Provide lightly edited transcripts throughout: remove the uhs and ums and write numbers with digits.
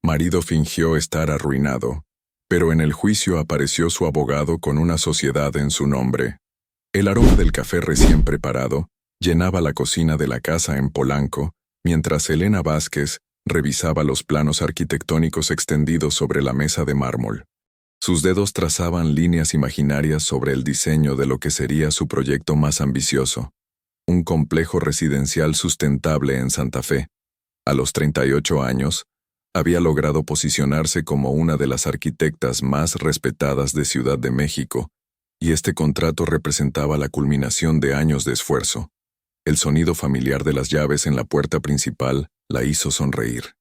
Marido fingió estar arruinado, pero en el juicio apareció su abogado con una sociedad en su nombre. El aroma del café recién preparado llenaba la cocina de la casa en Polanco, mientras Elena Vázquez revisaba los planos arquitectónicos extendidos sobre la mesa de mármol. Sus dedos trazaban líneas imaginarias sobre el diseño de lo que sería su proyecto más ambicioso, un complejo residencial sustentable en Santa Fe. A los 38 años, había logrado posicionarse como una de las arquitectas más respetadas de Ciudad de México, y este contrato representaba la culminación de años de esfuerzo. El sonido familiar de las llaves en la puerta principal la hizo sonreír.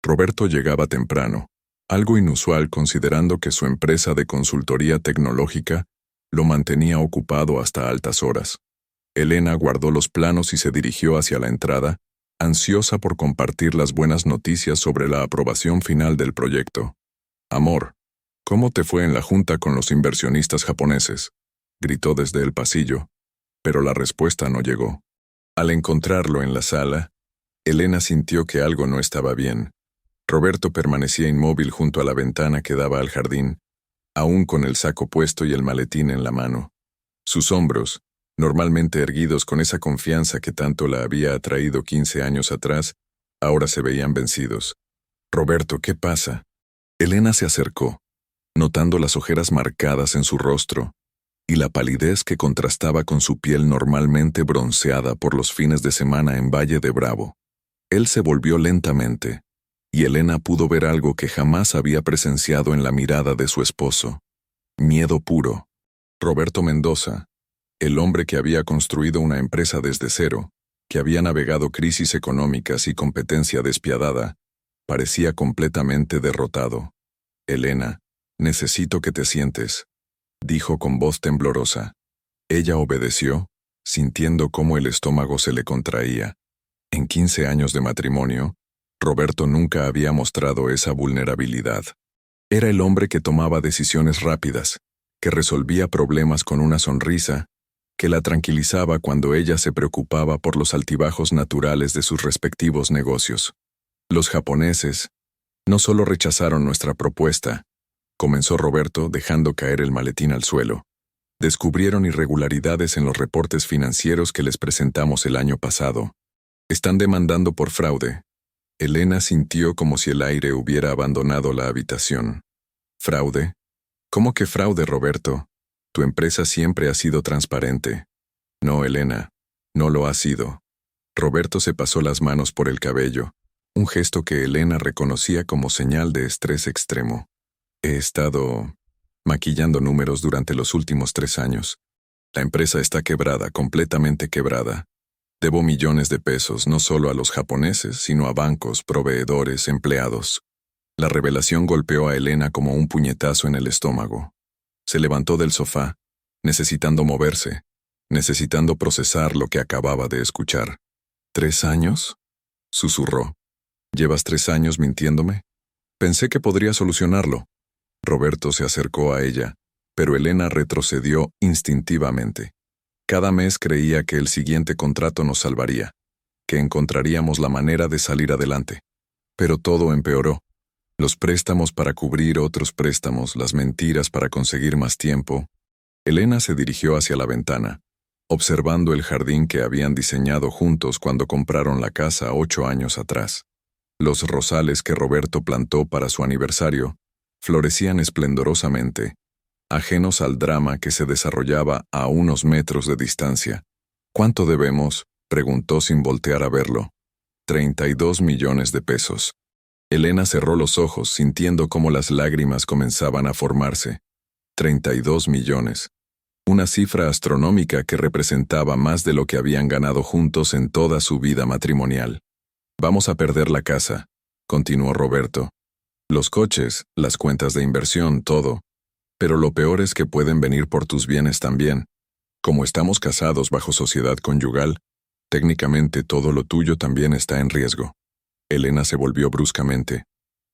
Roberto llegaba temprano, algo inusual considerando que su empresa de consultoría tecnológica lo mantenía ocupado hasta altas horas. Elena guardó los planos y se dirigió hacia la entrada, ansiosa por compartir las buenas noticias sobre la aprobación final del proyecto. «Amor, ¿cómo te fue en la junta con los inversionistas japoneses?», gritó desde el pasillo, pero la respuesta no llegó. Al encontrarlo en la sala, Elena sintió que algo no estaba bien. Roberto permanecía inmóvil junto a la ventana que daba al jardín, aún con el saco puesto y el maletín en la mano. Sus hombros, normalmente erguidos con esa confianza que tanto la había atraído 15 años atrás, ahora se veían vencidos. «Roberto, ¿qué pasa?». Elena se acercó, notando las ojeras marcadas en su rostro y la palidez que contrastaba con su piel normalmente bronceada por los fines de semana en Valle de Bravo. Él se volvió lentamente, y Elena pudo ver algo que jamás había presenciado en la mirada de su esposo: miedo puro. Roberto Mendoza, el hombre que había construido una empresa desde cero, que había navegado crisis económicas y competencia despiadada, parecía completamente derrotado. «Elena, necesito que te sientes», dijo con voz temblorosa. Ella obedeció, sintiendo cómo el estómago se le contraía. En 15 años de matrimonio, Roberto nunca había mostrado esa vulnerabilidad. Era el hombre que tomaba decisiones rápidas, que resolvía problemas con una sonrisa, que la tranquilizaba cuando ella se preocupaba por los altibajos naturales de sus respectivos negocios. «Los japoneses no solo rechazaron nuestra propuesta», comenzó Roberto dejando caer el maletín al suelo. «Descubrieron irregularidades en los reportes financieros que les presentamos el año pasado. Están demandando por fraude». Elena sintió como si el aire hubiera abandonado la habitación. «¿Fraude? ¿Cómo que fraude, Roberto? Tu empresa siempre ha sido transparente». «No, Elena, no lo ha sido». Roberto se pasó las manos por el cabello, un gesto que Elena reconocía como señal de estrés extremo. «He estado maquillando números durante los últimos 3 años. La empresa está quebrada, completamente quebrada. Debo millones de pesos no solo a los japoneses, sino a bancos, proveedores, empleados». La revelación golpeó a Elena como un puñetazo en el estómago. Se levantó del sofá, necesitando moverse, necesitando procesar lo que acababa de escuchar. «¿3 años?», susurró. «¿Llevas 3 años mintiéndome? Pensé que podría solucionarlo». Roberto se acercó a ella, pero Elena retrocedió instintivamente. Cada mes creía que el siguiente contrato nos salvaría, que encontraríamos la manera de salir adelante. Pero todo empeoró. Los préstamos para cubrir otros préstamos, las mentiras para conseguir más tiempo. Elena se dirigió hacia la ventana, observando el jardín que habían diseñado juntos cuando compraron la casa 8 años atrás. Los rosales que Roberto plantó para su aniversario florecían esplendorosamente, ajenos al drama que se desarrollaba a unos metros de distancia. «¿Cuánto debemos?», preguntó sin voltear a verlo. «32 millones de pesos». Elena cerró los ojos, sintiendo cómo las lágrimas comenzaban a formarse. 32 millones. Una cifra astronómica que representaba más de lo que habían ganado juntos en toda su vida matrimonial. «Vamos a perder la casa», continuó Roberto. «Los coches, las cuentas de inversión, todo. Pero lo peor es que pueden venir por tus bienes también. Como estamos casados bajo sociedad conyugal, técnicamente todo lo tuyo también está en riesgo». Elena se volvió bruscamente.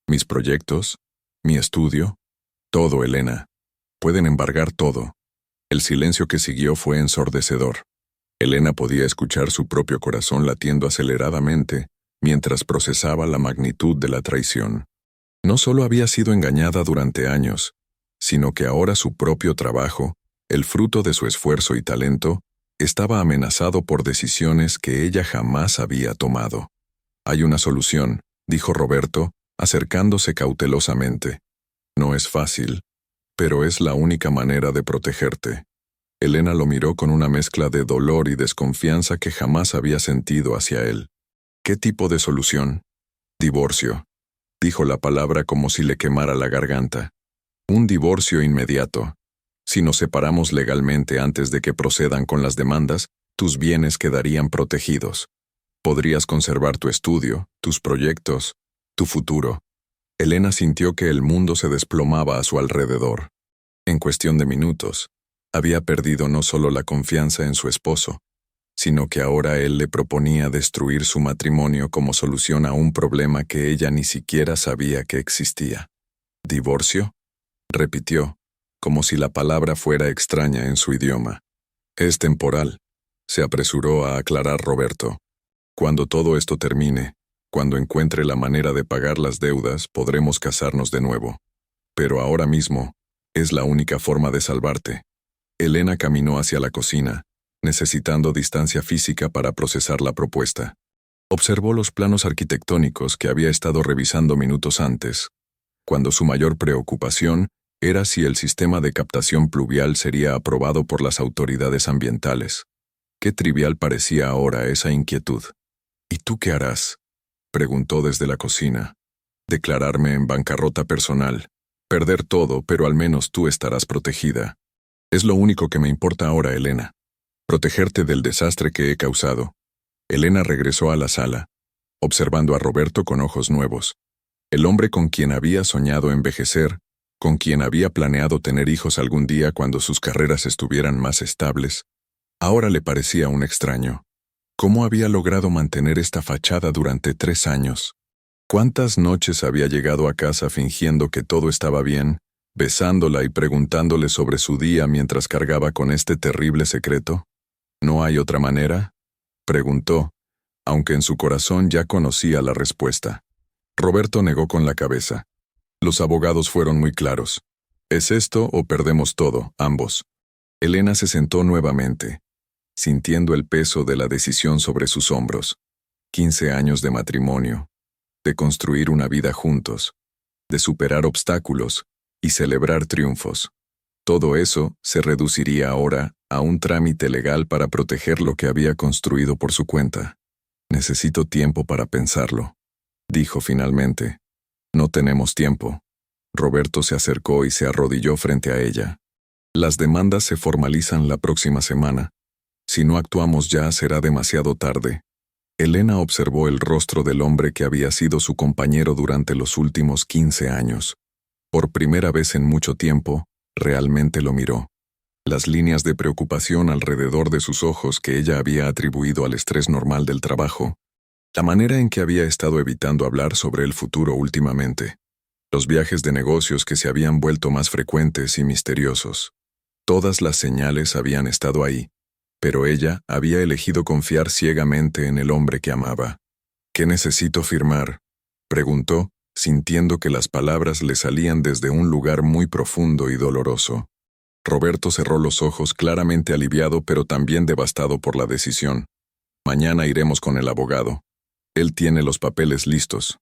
«¿Mis proyectos? ¿Mi estudio? Todo, Elena. Pueden embargar todo». El silencio que siguió fue ensordecedor. Elena podía escuchar su propio corazón latiendo aceleradamente mientras procesaba la magnitud de la traición. No solo había sido engañada durante años, sino que ahora su propio trabajo, el fruto de su esfuerzo y talento, estaba amenazado por decisiones que ella jamás había tomado. «Hay una solución», dijo Roberto, acercándose cautelosamente. «No es fácil, pero es la única manera de protegerte». Elena lo miró con una mezcla de dolor y desconfianza que jamás había sentido hacia él. «¿Qué tipo de solución?» «Divorcio», dijo la palabra como si le quemara la garganta. «Un divorcio inmediato. Si nos separamos legalmente antes de que procedan con las demandas, tus bienes quedarían protegidos. Podrías conservar tu estudio, tus proyectos, tu futuro». Elena sintió que el mundo se desplomaba a su alrededor. En cuestión de minutos, había perdido no solo la confianza en su esposo, sino que ahora él le proponía destruir su matrimonio como solución a un problema que ella ni siquiera sabía que existía. «¿Divorcio?», repitió, como si la palabra fuera extraña en su idioma. «Es temporal», se apresuró a aclarar Roberto. «Cuando todo esto termine, cuando encuentre la manera de pagar las deudas, podremos casarnos de nuevo. Pero ahora mismo, es la única forma de salvarte». Elena caminó hacia la cocina, necesitando distancia física para procesar la propuesta. Observó los planos arquitectónicos que había estado revisando minutos antes, cuando su mayor preocupación era si el sistema de captación pluvial sería aprobado por las autoridades ambientales. Qué trivial parecía ahora esa inquietud. «¿Y tú qué harás?», preguntó desde la cocina. «Declararme en bancarrota personal. Perder todo, pero al menos tú estarás protegida. Es lo único que me importa ahora, Elena. Protegerte del desastre que he causado». Elena regresó a la sala, observando a Roberto con ojos nuevos. El hombre con quien había soñado envejecer, con quien había planeado tener hijos algún día cuando sus carreras estuvieran más estables, ahora le parecía un extraño. ¿Cómo había logrado mantener esta fachada durante 3 años? ¿Cuántas noches había llegado a casa fingiendo que todo estaba bien, besándola y preguntándole sobre su día mientras cargaba con este terrible secreto? «¿No hay otra manera?», preguntó, aunque en su corazón ya conocía la respuesta. Roberto negó con la cabeza. Los abogados fueron muy claros. «Es esto o perdemos todo, ambos». Elena se sentó nuevamente, sintiendo el peso de la decisión sobre sus hombros. 15 años de matrimonio, de construir una vida juntos, de superar obstáculos y celebrar triunfos. Todo eso se reduciría ahora a un trámite legal para proteger lo que había construido por su cuenta. «Necesito tiempo para pensarlo», dijo finalmente. «No tenemos tiempo». Roberto se acercó y se arrodilló frente a ella. «Las demandas se formalizan la próxima semana. Si no actuamos ya, será demasiado tarde». Elena observó el rostro del hombre que había sido su compañero durante los últimos 15 años. Por primera vez en mucho tiempo, realmente lo miró. Las líneas de preocupación alrededor de sus ojos que ella había atribuido al estrés normal del trabajo, la manera en que había estado evitando hablar sobre el futuro últimamente, los viajes de negocios que se habían vuelto más frecuentes y misteriosos. Todas las señales habían estado ahí, pero ella había elegido confiar ciegamente en el hombre que amaba. «¿Qué necesito firmar?», preguntó, sintiendo que las palabras le salían desde un lugar muy profundo y doloroso. Roberto cerró los ojos, claramente aliviado pero también devastado por la decisión. «Mañana iremos con el abogado. Él tiene los papeles listos».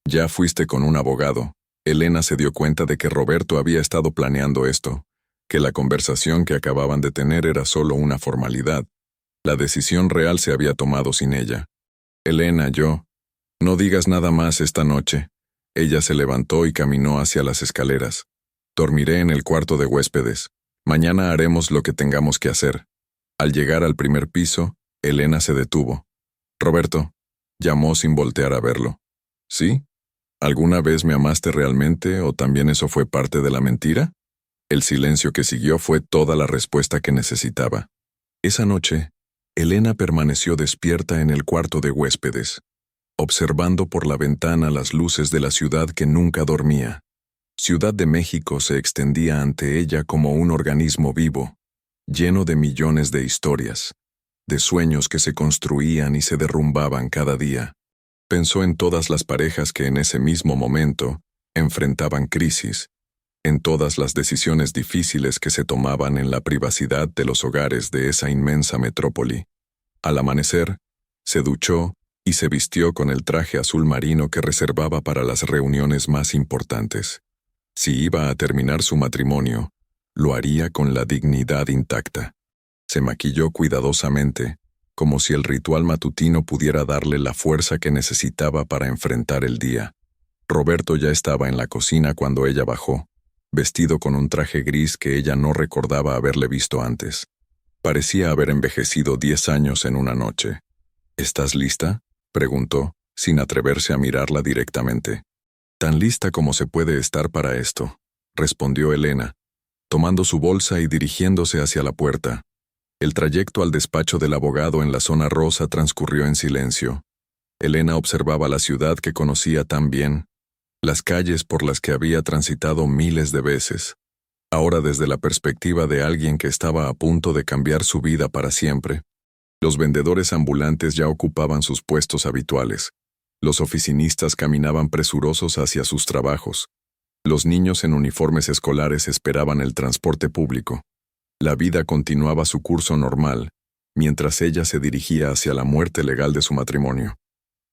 «Ya fuiste con un abogado». Elena se dio cuenta de que Roberto había estado planeando esto, que la conversación que acababan de tener era solo una formalidad. La decisión real se había tomado sin ella. «Elena, no digas nada más esta noche». Ella se levantó y caminó hacia las escaleras. «Dormiré en el cuarto de huéspedes. Mañana haremos lo que tengamos que hacer». Al llegar al primer piso, Elena se detuvo. «Roberto», llamó sin voltear a verlo. «¿Sí? ¿Alguna vez me amaste realmente o también eso fue parte de la mentira?». El silencio que siguió fue toda la respuesta que necesitaba. Esa noche, Elena permaneció despierta en el cuarto de huéspedes, observando por la ventana las luces de la ciudad que nunca dormía. Ciudad de México se extendía ante ella como un organismo vivo, lleno de millones de historias, de sueños que se construían y se derrumbaban cada día. Pensó en todas las parejas que en ese mismo momento enfrentaban crisis, en todas las decisiones difíciles que se tomaban en la privacidad de los hogares de esa inmensa metrópoli. Al amanecer, se duchó y se vistió con el traje azul marino que reservaba para las reuniones más importantes. Si iba a terminar su matrimonio, lo haría con la dignidad intacta. Se maquilló cuidadosamente, como si el ritual matutino pudiera darle la fuerza que necesitaba para enfrentar el día. Roberto ya estaba en la cocina cuando ella bajó, vestido con un traje gris que ella no recordaba haberle visto antes. Parecía haber envejecido 10 años en una noche. ¿Estás lista?, preguntó, sin atreverse a mirarla directamente. Tan lista como se puede estar para esto, respondió Elena, tomando su bolsa y dirigiéndose hacia la puerta. El trayecto al despacho del abogado en la zona rosa transcurrió en silencio. Elena observaba la ciudad que conocía tan bien, las calles por las que había transitado miles de veces, ahora desde la perspectiva de alguien que estaba a punto de cambiar su vida para siempre. Los vendedores ambulantes ya ocupaban sus puestos habituales. Los oficinistas caminaban presurosos hacia sus trabajos. Los niños en uniformes escolares esperaban el transporte público. La vida continuaba su curso normal, mientras ella se dirigía hacia la muerte legal de su matrimonio.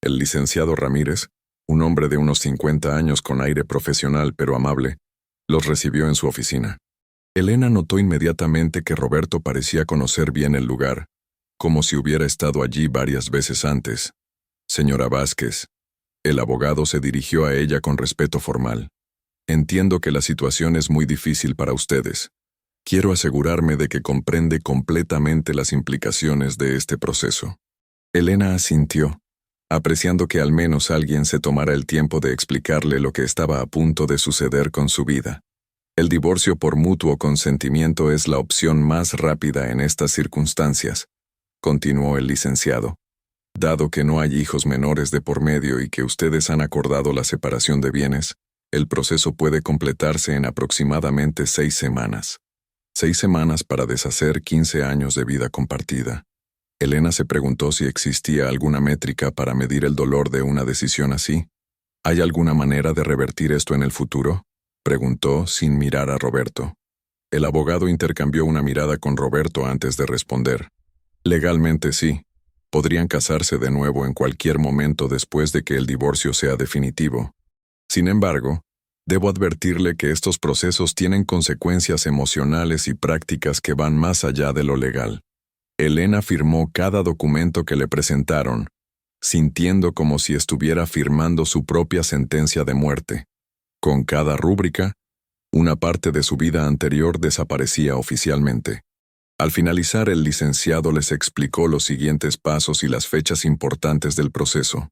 El licenciado Ramírez, un hombre de unos 50 años con aire profesional pero amable, los recibió en su oficina. Elena notó inmediatamente que Roberto parecía conocer bien el lugar, como si hubiera estado allí varias veces antes. Señora Vázquez, el abogado se dirigió a ella con respeto formal. Entiendo que la situación es muy difícil para ustedes. Quiero asegurarme de que comprende completamente las implicaciones de este proceso. Elena asintió, apreciando que al menos alguien se tomara el tiempo de explicarle lo que estaba a punto de suceder con su vida. El divorcio por mutuo consentimiento es la opción más rápida en estas circunstancias, continuó el licenciado. Dado que no hay hijos menores de por medio y que ustedes han acordado la separación de bienes, el proceso puede completarse en aproximadamente 6 semanas. 6 semanas para deshacer 15 años de vida compartida. Elena se preguntó si existía alguna métrica para medir el dolor de una decisión así. ¿Hay alguna manera de revertir esto en el futuro?, preguntó sin mirar a Roberto. El abogado intercambió una mirada con Roberto antes de responder. Legalmente sí. Podrían casarse de nuevo en cualquier momento después de que el divorcio sea definitivo. Sin embargo, debo advertirle que estos procesos tienen consecuencias emocionales y prácticas que van más allá de lo legal. Elena firmó cada documento que le presentaron, sintiendo como si estuviera firmando su propia sentencia de muerte. Con cada rúbrica, una parte de su vida anterior desaparecía oficialmente. Al finalizar, el licenciado les explicó los siguientes pasos y las fechas importantes del proceso.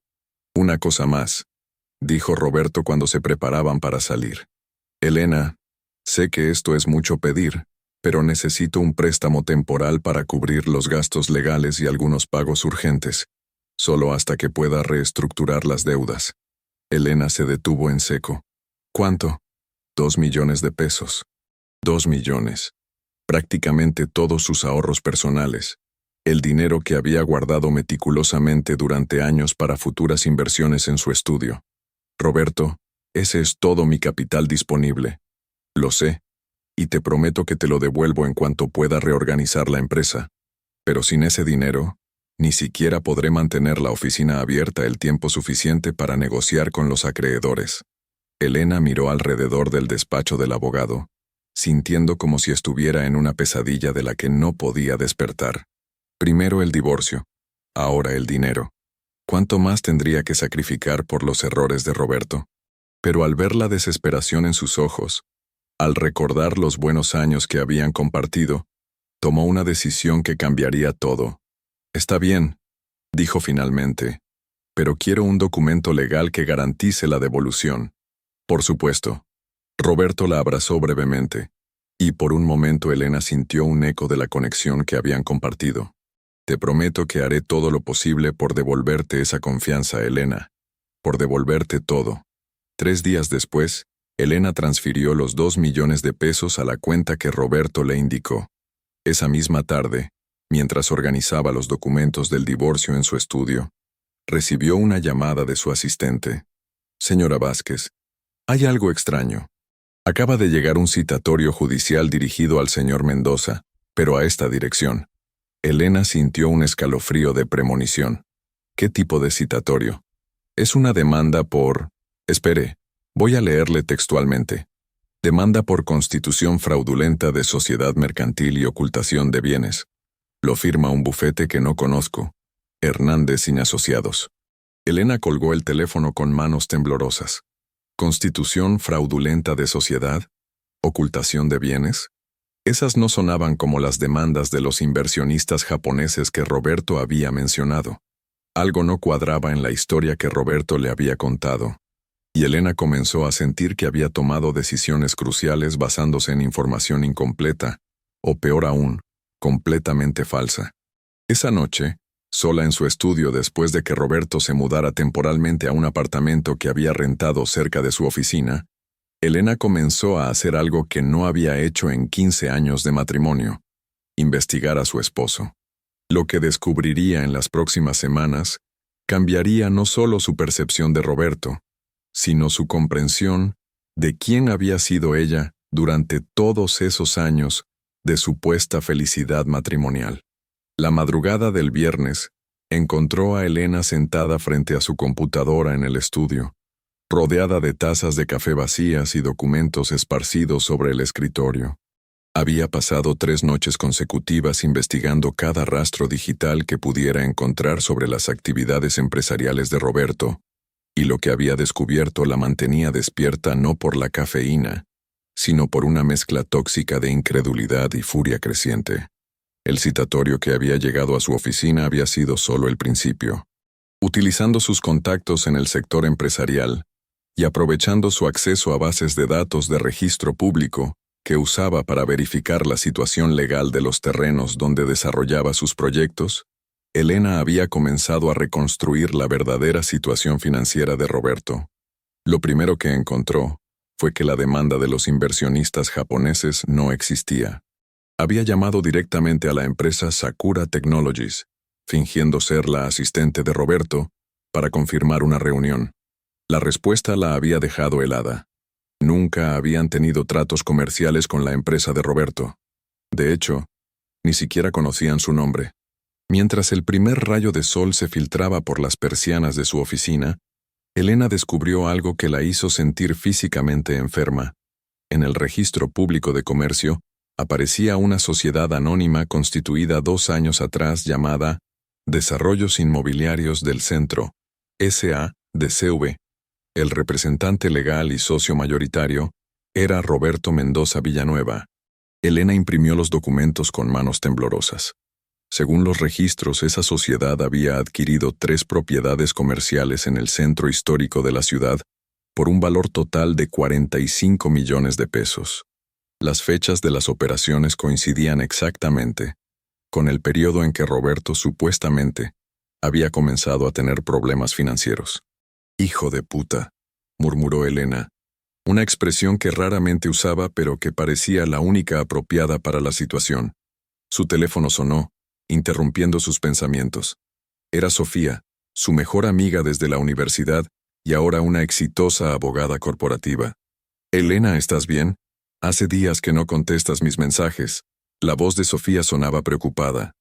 Una cosa más, dijo Roberto cuando se preparaban para salir. Elena, sé que esto es mucho pedir, pero necesito un préstamo temporal para cubrir los gastos legales y algunos pagos urgentes, solo hasta que pueda reestructurar las deudas. Elena se detuvo en seco. ¿Cuánto? 2 millones de pesos. 2 millones. Prácticamente todos sus ahorros personales, el dinero que había guardado meticulosamente durante años para futuras inversiones en su estudio. Roberto, ese es todo mi capital disponible. Lo sé, y te prometo que te lo devuelvo en cuanto pueda reorganizar la empresa. Pero sin ese dinero, ni siquiera podré mantener la oficina abierta el tiempo suficiente para negociar con los acreedores. Elena miró alrededor del despacho del abogado, sintiendo como si estuviera en una pesadilla de la que no podía despertar. Primero el divorcio, ahora el dinero. ¿Cuánto más tendría que sacrificar por los errores de Roberto? Pero al ver la desesperación en sus ojos, al recordar los buenos años que habían compartido, tomó una decisión que cambiaría todo. Está bien, dijo finalmente, pero quiero un documento legal que garantice la devolución. Por supuesto. Roberto la abrazó brevemente, y por un momento Elena sintió un eco de la conexión que habían compartido. Te prometo que haré todo lo posible por devolverte esa confianza, Elena. Por devolverte todo. 3 días después, Elena transfirió los 2 millones de pesos a la cuenta que Roberto le indicó. Esa misma tarde, mientras organizaba los documentos del divorcio en su estudio, recibió una llamada de su asistente. Señora Vázquez, Hay algo extraño. Acaba de llegar un citatorio judicial dirigido al señor Mendoza, pero a esta dirección. Elena sintió un escalofrío de premonición. ¿Qué tipo de citatorio? Es una demanda por... Espere, voy a leerle textualmente. Demanda por constitución fraudulenta de sociedad mercantil y ocultación de bienes. Lo firma un bufete que no conozco. Hernández y Asociados. Elena colgó el teléfono con manos temblorosas. ¿Constitución fraudulenta de sociedad? ¿Ocultación de bienes? Esas no sonaban como las demandas de los inversionistas japoneses que Roberto había mencionado. Algo no cuadraba en la historia que Roberto le había contado. Y Elena comenzó a sentir que había tomado decisiones cruciales basándose en información incompleta, o peor aún, completamente falsa. Esa noche, sola en su estudio después de que Roberto se mudara temporalmente a un apartamento que había rentado cerca de su oficina, Elena comenzó a hacer algo que no había hecho en 15 años de matrimonio: investigar a su esposo. Lo que descubriría en las próximas semanas cambiaría no solo su percepción de Roberto, sino su comprensión de quién había sido ella durante todos esos años de supuesta felicidad matrimonial. La madrugada del viernes, encontró a Elena sentada frente a su computadora en el estudio, rodeada de tazas de café vacías y documentos esparcidos sobre el escritorio. Había pasado 3 noches consecutivas investigando cada rastro digital que pudiera encontrar sobre las actividades empresariales de Roberto, y lo que había descubierto la mantenía despierta no por la cafeína, sino por una mezcla tóxica de incredulidad y furia creciente. El citatorio que había llegado a su oficina había sido solo el principio. Utilizando sus contactos en el sector empresarial y aprovechando su acceso a bases de datos de registro público que usaba para verificar la situación legal de los terrenos donde desarrollaba sus proyectos, Elena había comenzado a reconstruir la verdadera situación financiera de Roberto. Lo primero que encontró fue que la demanda de los inversionistas japoneses no existía. Había llamado directamente a la empresa Sakura Technologies, fingiendo ser la asistente de Roberto, para confirmar una reunión. La respuesta la había dejado helada. Nunca habían tenido tratos comerciales con la empresa de Roberto. De hecho, ni siquiera conocían su nombre. Mientras el primer rayo de sol se filtraba por las persianas de su oficina, Elena descubrió algo que la hizo sentir físicamente enferma. En el registro público de comercio aparecía una sociedad anónima constituida 2 años atrás llamada Desarrollos Inmobiliarios del Centro, S.A.D.C.V. El representante legal y socio mayoritario era Roberto Mendoza Villanueva. Elena imprimió los documentos con manos temblorosas. Según los registros, esa sociedad había adquirido 3 propiedades comerciales en el centro histórico de la ciudad por un valor total de 45 millones de pesos. Las fechas de las operaciones coincidían exactamente con el periodo en que Roberto supuestamente había comenzado a tener problemas financieros. «Hijo de puta», murmuró Elena, una expresión que raramente usaba pero que parecía la única apropiada para la situación. Su teléfono sonó, interrumpiendo sus pensamientos. Era Sofía, su mejor amiga desde la universidad y ahora una exitosa abogada corporativa. «Elena, ¿estás bien? Hace días que no contestas mis mensajes». La voz de Sofía sonaba preocupada.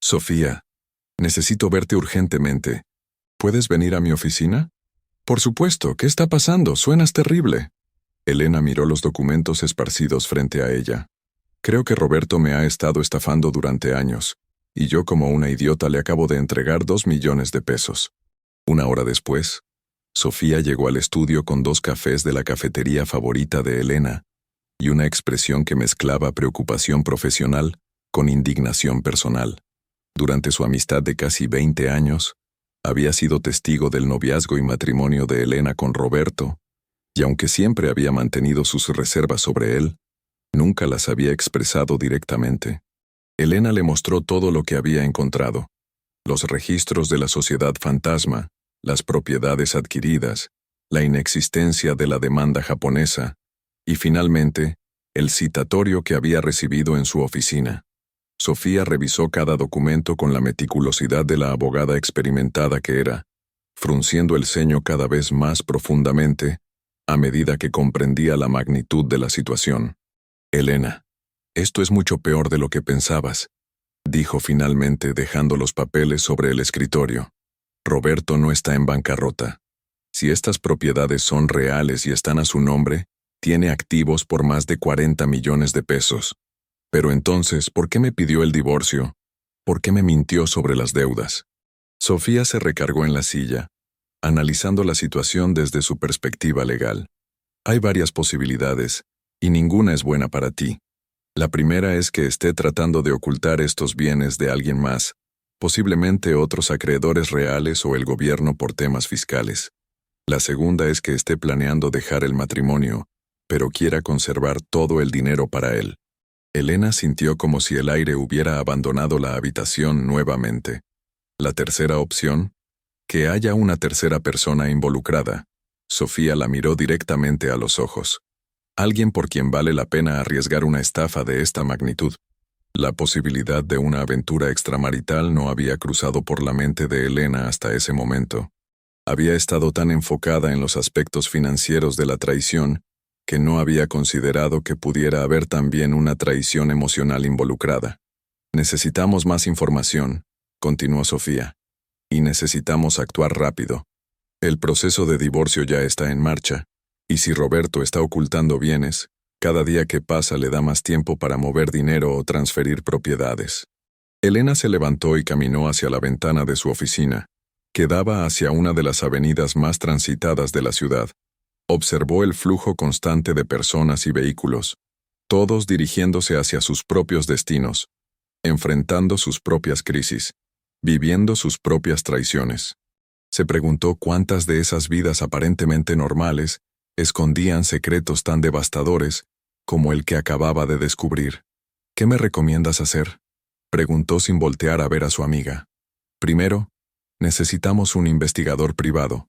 «Sofía, necesito verte urgentemente. ¿Puedes venir a mi oficina?» «Por supuesto, ¿qué está pasando? Suenas terrible». Elena miró los documentos esparcidos frente a ella. «Creo que Roberto me ha estado estafando durante años, y yo como una idiota le acabo de entregar 2 millones de pesos». 1 hora después, Sofía llegó al estudio con 2 cafés de la cafetería favorita de Elena y una expresión que mezclaba preocupación profesional con indignación personal. Durante su amistad de casi 20 años, había sido testigo del noviazgo y matrimonio de Elena con Roberto, y aunque siempre había mantenido sus reservas sobre él, nunca las había expresado directamente. Elena le mostró todo lo que había encontrado: los registros de la sociedad fantasma, las propiedades adquiridas, la inexistencia de la demanda japonesa, y finalmente, el citatorio que había recibido en su oficina. Sofía revisó cada documento con la meticulosidad de la abogada experimentada que era, frunciendo el ceño cada vez más profundamente, a medida que comprendía la magnitud de la situación. Elena, esto es mucho peor de lo que pensabas, dijo finalmente dejando los papeles sobre el escritorio. Roberto no está en bancarrota. Si estas propiedades son reales y están a su nombre, tiene activos por más de 40 millones de pesos. Pero entonces, ¿por qué me pidió el divorcio? ¿Por qué me mintió sobre las deudas? Sofía se recargó en la silla, analizando la situación desde su perspectiva legal. Hay varias posibilidades, y ninguna es buena para ti. La primera es que esté tratando de ocultar estos bienes de alguien más, posiblemente otros acreedores reales o el gobierno por temas fiscales. La segunda es que esté planeando dejar el matrimonio, pero quiera conservar todo el dinero para él. Elena sintió como si el aire hubiera abandonado la habitación nuevamente. La tercera opción, que haya una tercera persona involucrada. Sofía la miró directamente a los ojos. Alguien por quien vale la pena arriesgar una estafa de esta magnitud. La posibilidad de una aventura extramarital no había cruzado por la mente de Elena hasta ese momento. Había estado tan enfocada en los aspectos financieros de la traición que no había considerado que pudiera haber también una traición emocional involucrada. Necesitamos más información, continuó Sofía, y necesitamos actuar rápido. El proceso de divorcio ya está en marcha, y si Roberto está ocultando bienes, cada día que pasa le da más tiempo para mover dinero o transferir propiedades. Elena se levantó y caminó hacia la ventana de su oficina, que daba hacia una de las avenidas más transitadas de la ciudad. Observó el flujo constante de personas y vehículos, todos dirigiéndose hacia sus propios destinos, enfrentando sus propias crisis, viviendo sus propias traiciones. Se preguntó cuántas de esas vidas aparentemente normales escondían secretos tan devastadores como el que acababa de descubrir. ¿Qué me recomiendas hacer?, preguntó sin voltear a ver a su amiga. Primero, necesitamos un investigador privado,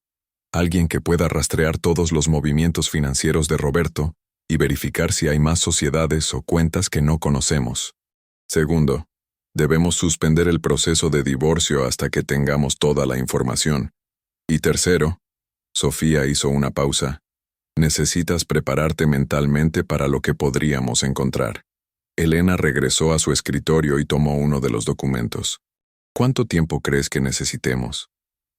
alguien que pueda rastrear todos los movimientos financieros de Roberto y verificar si hay más sociedades o cuentas que no conocemos. Segundo, debemos suspender el proceso de divorcio hasta que tengamos toda la información. Y tercero, Sofía hizo una pausa. Necesitas prepararte mentalmente para lo que podríamos encontrar. Elena regresó a su escritorio y tomó uno de los documentos. ¿Cuánto tiempo crees que necesitemos?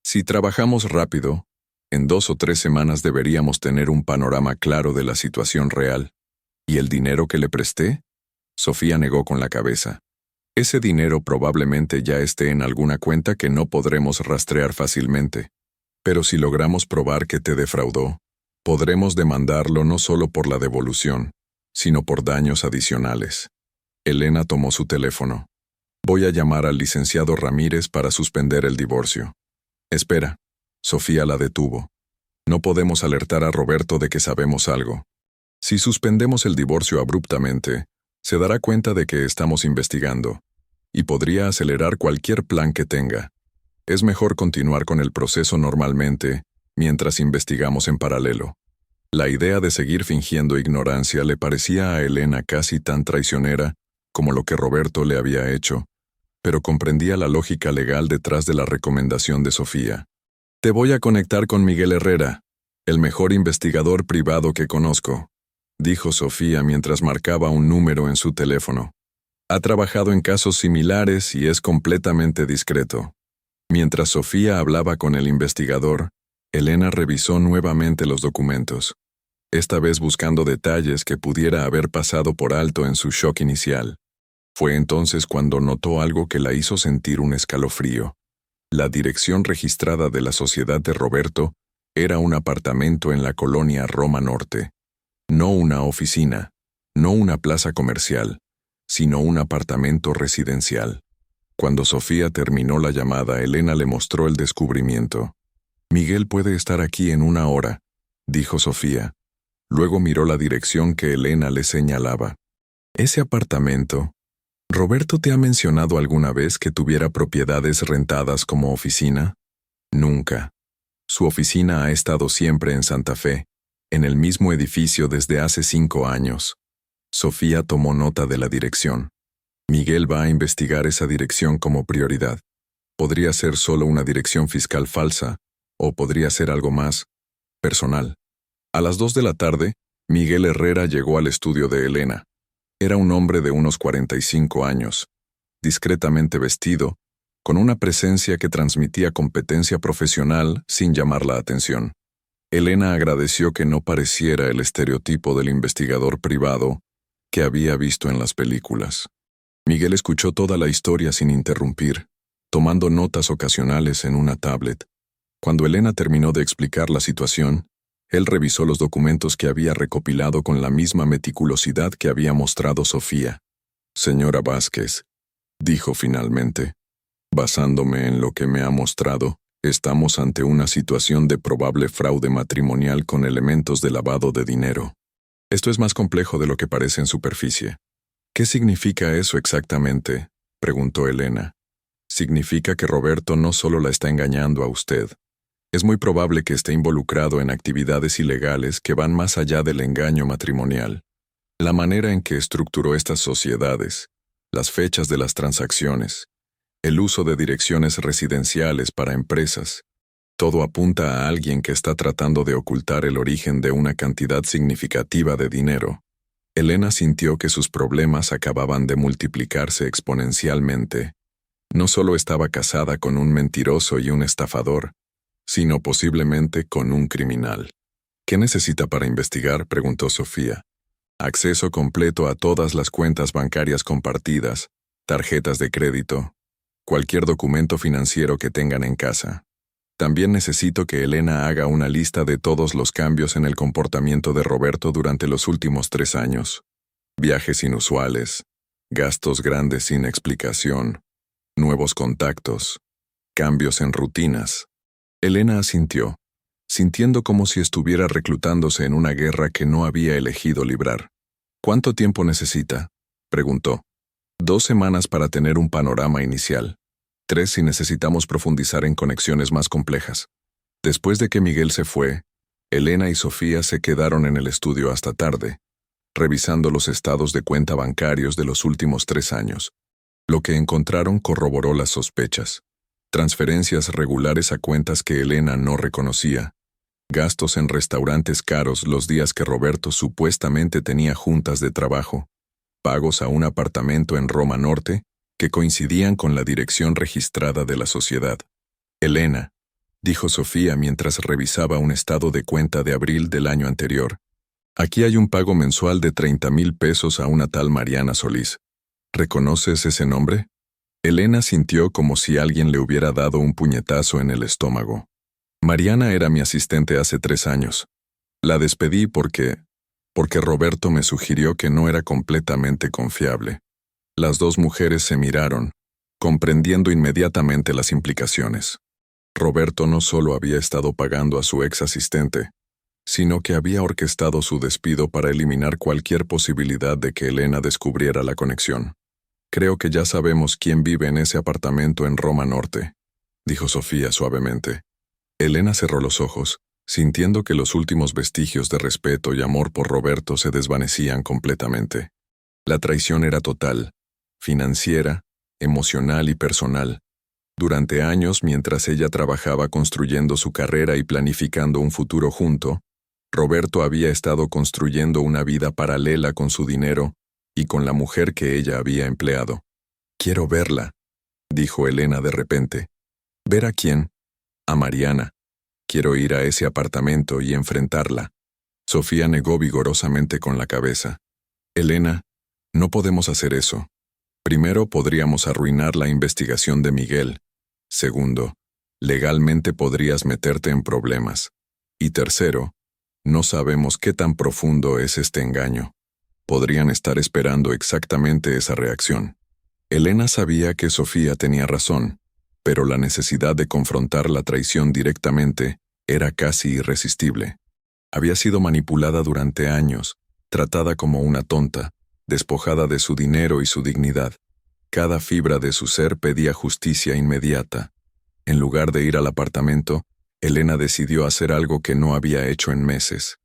Si trabajamos rápido, en 2 o 3 semanas deberíamos tener un panorama claro de la situación real. ¿Y el dinero que le presté? Sofía negó con la cabeza. Ese dinero probablemente ya esté en alguna cuenta que no podremos rastrear fácilmente. Pero si logramos probar que te defraudó, podremos demandarlo no solo por la devolución, sino por daños adicionales. Elena tomó su teléfono. Voy a llamar al licenciado Ramírez para suspender el divorcio. Espera. Sofía la detuvo. No podemos alertar a Roberto de que sabemos algo. Si suspendemos el divorcio abruptamente, se dará cuenta de que estamos investigando, y podría acelerar cualquier plan que tenga. Es mejor continuar con el proceso normalmente, mientras investigamos en paralelo. La idea de seguir fingiendo ignorancia le parecía a Elena casi tan traicionera como lo que Roberto le había hecho, pero comprendía la lógica legal detrás de la recomendación de Sofía. Te voy a conectar con Miguel Herrera, el mejor investigador privado que conozco, dijo Sofía mientras marcaba un número en su teléfono. Ha trabajado en casos similares y es completamente discreto. Mientras Sofía hablaba con el investigador, Elena revisó nuevamente los documentos, esta vez buscando detalles que pudiera haber pasado por alto en su shock inicial. Fue entonces cuando notó algo que la hizo sentir un escalofrío. La dirección registrada de la sociedad de Roberto era un apartamento en la colonia Roma Norte. No una oficina, no una plaza comercial, sino un apartamento residencial. Cuando Sofía terminó la llamada, Elena le mostró el descubrimiento. Miguel puede estar aquí en 1 hora, dijo Sofía. Luego miró la dirección que Elena le señalaba. Ese apartamento. ¿Roberto te ha mencionado alguna vez que tuviera propiedades rentadas como oficina? Nunca. Su oficina ha estado siempre en Santa Fe, en el mismo edificio desde hace 5 años. Sofía tomó nota de la dirección. Miguel va a investigar esa dirección como prioridad. Podría ser solo una dirección fiscal falsa, o podría ser algo más personal. A las 2 de la tarde, Miguel Herrera llegó al estudio de Elena. Era un hombre de unos 45 años, discretamente vestido, con una presencia que transmitía competencia profesional sin llamar la atención. Elena agradeció que no pareciera el estereotipo del investigador privado que había visto en las películas. Miguel escuchó toda la historia sin interrumpir, tomando notas ocasionales en una tablet. Cuando Elena terminó de explicar la situación, él revisó los documentos que había recopilado con la misma meticulosidad que había mostrado Sofía. «Señora Vázquez», dijo finalmente, «basándome en lo que me ha mostrado, estamos ante una situación de probable fraude matrimonial con elementos de lavado de dinero. Esto es más complejo de lo que parece en superficie». «¿Qué significa eso exactamente?», preguntó Elena. «Significa que Roberto no solo la está engañando a usted. Es muy probable que esté involucrado en actividades ilegales que van más allá del engaño matrimonial. La manera en que estructuró estas sociedades, las fechas de las transacciones, el uso de direcciones residenciales para empresas, todo apunta a alguien que está tratando de ocultar el origen de una cantidad significativa de dinero». Elena sintió que sus problemas acababan de multiplicarse exponencialmente. No solo estaba casada con un mentiroso y un estafador, sino posiblemente con un criminal. «¿Qué necesita para investigar?», preguntó Sofía. «Acceso completo a todas las cuentas bancarias compartidas, tarjetas de crédito, cualquier documento financiero que tengan en casa. También necesito que Elena haga una lista de todos los cambios en el comportamiento de Roberto durante los últimos 3 años. Viajes inusuales, gastos grandes sin explicación, nuevos contactos, cambios en rutinas». Elena asintió, sintiendo como si estuviera reclutándose en una guerra que no había elegido librar. «¿Cuánto tiempo necesita?», preguntó. 2 semanas para tener un panorama inicial. 3 si necesitamos profundizar en conexiones más complejas». Después de que Miguel se fue, Elena y Sofía se quedaron en el estudio hasta tarde, revisando los estados de cuenta bancarios de los últimos 3 años. Lo que encontraron corroboró las sospechas. Transferencias regulares a cuentas que Elena no reconocía, gastos en restaurantes caros los días que Roberto supuestamente tenía juntas de trabajo, pagos a un apartamento en Roma Norte que coincidían con la dirección registrada de la sociedad. «Elena», dijo Sofía mientras revisaba un estado de cuenta de abril del año anterior, «aquí hay un pago mensual de 30,000 pesos a una tal Mariana Solís. ¿Reconoces ese nombre?». Elena sintió como si alguien le hubiera dado un puñetazo en el estómago. «Mariana era mi asistente hace 3 años. La despedí porque Roberto me sugirió que no era completamente confiable». Las 2 mujeres se miraron, comprendiendo inmediatamente las implicaciones. Roberto no solo había estado pagando a su ex asistente, sino que había orquestado su despido para eliminar cualquier posibilidad de que Elena descubriera la conexión. «Creo que ya sabemos quién vive en ese apartamento en Roma Norte», dijo Sofía suavemente. Elena cerró los ojos, sintiendo que los últimos vestigios de respeto y amor por Roberto se desvanecían completamente. La traición era total, financiera, emocional y personal. Durante años, mientras ella trabajaba construyendo su carrera y planificando un futuro junto, Roberto había estado construyendo una vida paralela con su dinero y con la mujer que ella había empleado. «Quiero verla», dijo Elena de repente. «¿Ver a quién?». «A Mariana. Quiero ir a ese apartamento y enfrentarla». Sofía negó vigorosamente con la cabeza. «Elena, no podemos hacer eso. Primero, podríamos arruinar la investigación de Miguel. Segundo, legalmente podrías meterte en problemas. Y tercero, no sabemos qué tan profundo es este engaño. Podrían estar esperando exactamente esa reacción». Elena sabía que Sofía tenía razón, pero la necesidad de confrontar la traición directamente era casi irresistible. Había sido manipulada durante años, tratada como una tonta, despojada de su dinero y su dignidad. Cada fibra de su ser pedía justicia inmediata. En lugar de ir al apartamento, Elena decidió hacer algo que no había hecho en meses: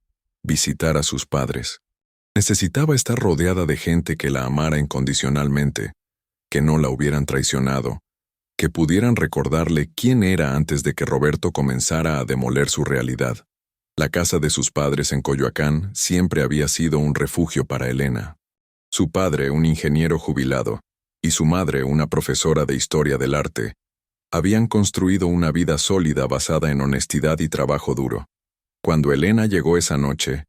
visitar a sus padres. Necesitaba estar rodeada de gente que la amara incondicionalmente, que no la hubieran traicionado, que pudieran recordarle quién era antes de que Roberto comenzara a demoler su realidad. La casa de sus padres en Coyoacán siempre había sido un refugio para Elena. Su padre, un ingeniero jubilado, y su madre, una profesora de historia del arte, habían construido una vida sólida basada en honestidad y trabajo duro. Cuando Elena llegó esa noche,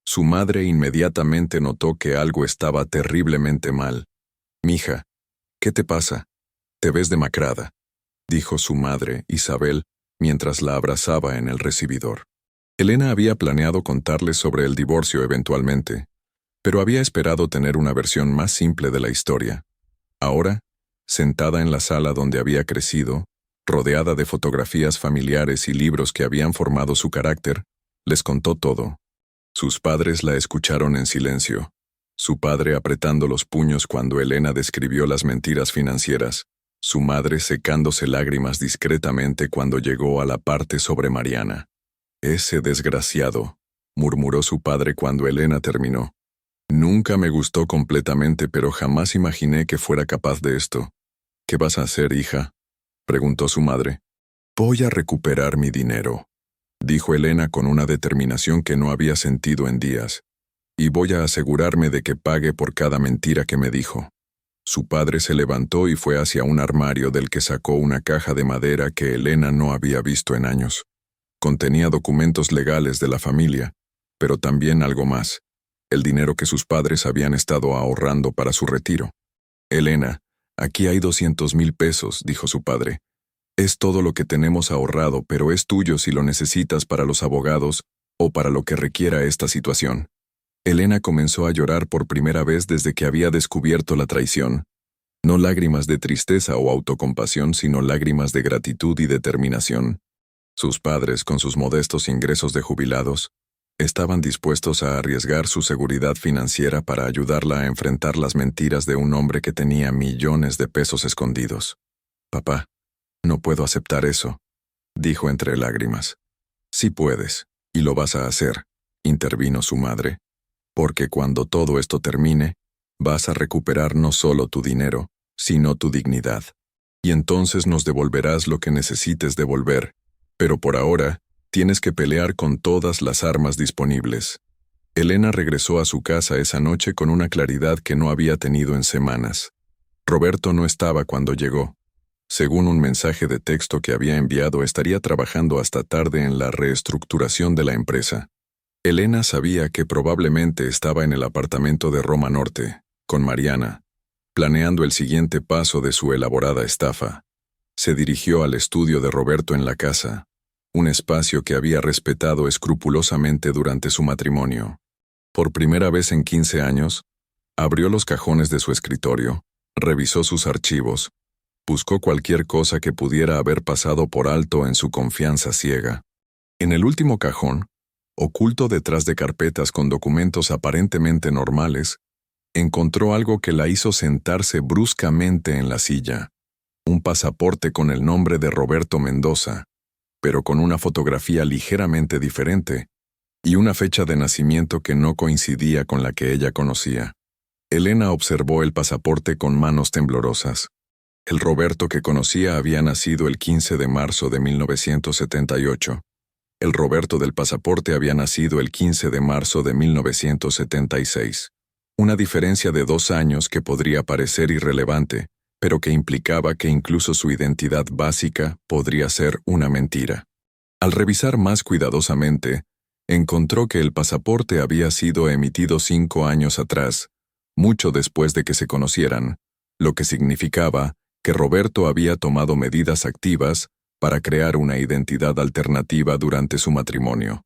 su madre inmediatamente notó que algo estaba terriblemente mal. «Mija, ¿qué te pasa? Te ves demacrada», dijo su madre, Isabel, mientras la abrazaba en el recibidor. Elena había planeado contarles sobre el divorcio eventualmente, pero había esperado tener una versión más simple de la historia. Ahora, sentada en la sala donde había crecido, rodeada de fotografías familiares y libros que habían formado su carácter, les contó todo. Sus padres la escucharon en silencio, su padre apretando los puños cuando Elena describió las mentiras financieras, su madre secándose lágrimas discretamente cuando llegó a la parte sobre Mariana. «Ese desgraciado», murmuró su padre cuando Elena terminó. «Nunca me gustó completamente, pero jamás imaginé que fuera capaz de esto». «¿Qué vas a hacer, hija?», preguntó su madre. «Voy a recuperar mi dinero», dijo Elena con una determinación que no había sentido en días. «Y voy a asegurarme de que pague por cada mentira que me dijo». Su padre se levantó y fue hacia un armario del que sacó una caja de madera que Elena no había visto en años. Contenía documentos legales de la familia, pero también algo más, el dinero que sus padres habían estado ahorrando para su retiro. «Elena, aquí hay 200,000 pesos», dijo su padre. «Es todo lo que tenemos ahorrado, pero es tuyo si lo necesitas para los abogados o para lo que requiera esta situación». Elena comenzó a llorar por primera vez desde que había descubierto la traición. No lágrimas de tristeza o autocompasión, sino lágrimas de gratitud y determinación. Sus padres, con sus modestos ingresos de jubilados, estaban dispuestos a arriesgar su seguridad financiera para ayudarla a enfrentar las mentiras de un hombre que tenía millones de pesos escondidos. «Papá, no puedo aceptar eso», dijo entre lágrimas. «Sí puedes, y lo vas a hacer», intervino su madre, «porque cuando todo esto termine, vas a recuperar no solo tu dinero, sino tu dignidad. Y entonces nos devolverás lo que necesites devolver, pero por ahora, tienes que pelear con todas las armas disponibles». Elena regresó a su casa esa noche con una claridad que no había tenido en semanas. Roberto no estaba cuando llegó. Según un mensaje de texto que había enviado, estaría trabajando hasta tarde en la reestructuración de la empresa. Elena sabía que probablemente estaba en el apartamento de Roma Norte, con Mariana, planeando el siguiente paso de su elaborada estafa. Se dirigió al estudio de Roberto en la casa, un espacio que había respetado escrupulosamente durante su matrimonio. Por primera vez en 15 años, abrió los cajones de su escritorio, revisó sus archivos, buscó cualquier cosa que pudiera haber pasado por alto en su confianza ciega. En el último cajón, oculto detrás de carpetas con documentos aparentemente normales, encontró algo que la hizo sentarse bruscamente en la silla. Un pasaporte con el nombre de Roberto Mendoza, pero con una fotografía ligeramente diferente, y una fecha de nacimiento que no coincidía con la que ella conocía. Elena observó el pasaporte con manos temblorosas. El Roberto que conocía había nacido el 15 de marzo de 1978. El Roberto del pasaporte había nacido el 15 de marzo de 1976. Una diferencia de 2 años que podría parecer irrelevante, pero que implicaba que incluso su identidad básica podría ser una mentira. Al revisar más cuidadosamente, encontró que el pasaporte había sido emitido 5 años atrás, mucho después de que se conocieran, lo que significaba que Roberto había tomado medidas activas para crear una identidad alternativa durante su matrimonio.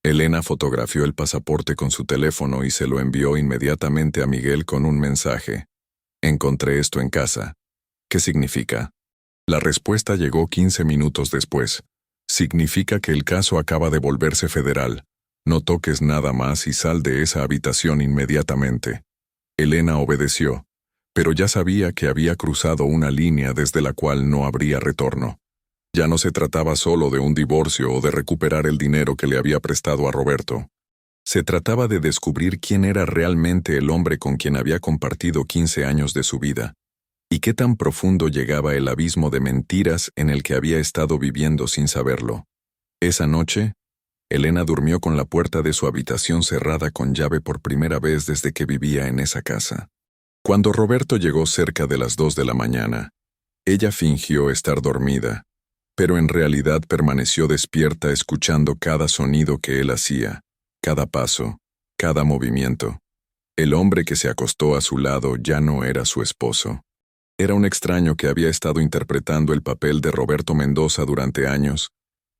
Elena fotografió el pasaporte con su teléfono y se lo envió inmediatamente a Miguel con un mensaje. «Encontré esto en casa. ¿Qué significa?». La respuesta llegó 15 minutos después. «Significa que el caso acaba de volverse federal. No toques nada más y sal de esa habitación inmediatamente». Elena obedeció, pero ya sabía que había cruzado una línea desde la cual no habría retorno. Ya no se trataba solo de un divorcio o de recuperar el dinero que le había prestado a Roberto. Se trataba de descubrir quién era realmente el hombre con quien había compartido 15 años de su vida, y qué tan profundo llegaba el abismo de mentiras en el que había estado viviendo sin saberlo. Esa noche, Elena durmió con la puerta de su habitación cerrada con llave por primera vez desde que vivía en esa casa. Cuando Roberto llegó cerca de las 2 de la mañana, ella fingió estar dormida, pero en realidad permaneció despierta escuchando cada sonido que él hacía, cada paso, cada movimiento. El hombre que se acostó a su lado ya no era su esposo. Era un extraño que había estado interpretando el papel de Roberto Mendoza durante años,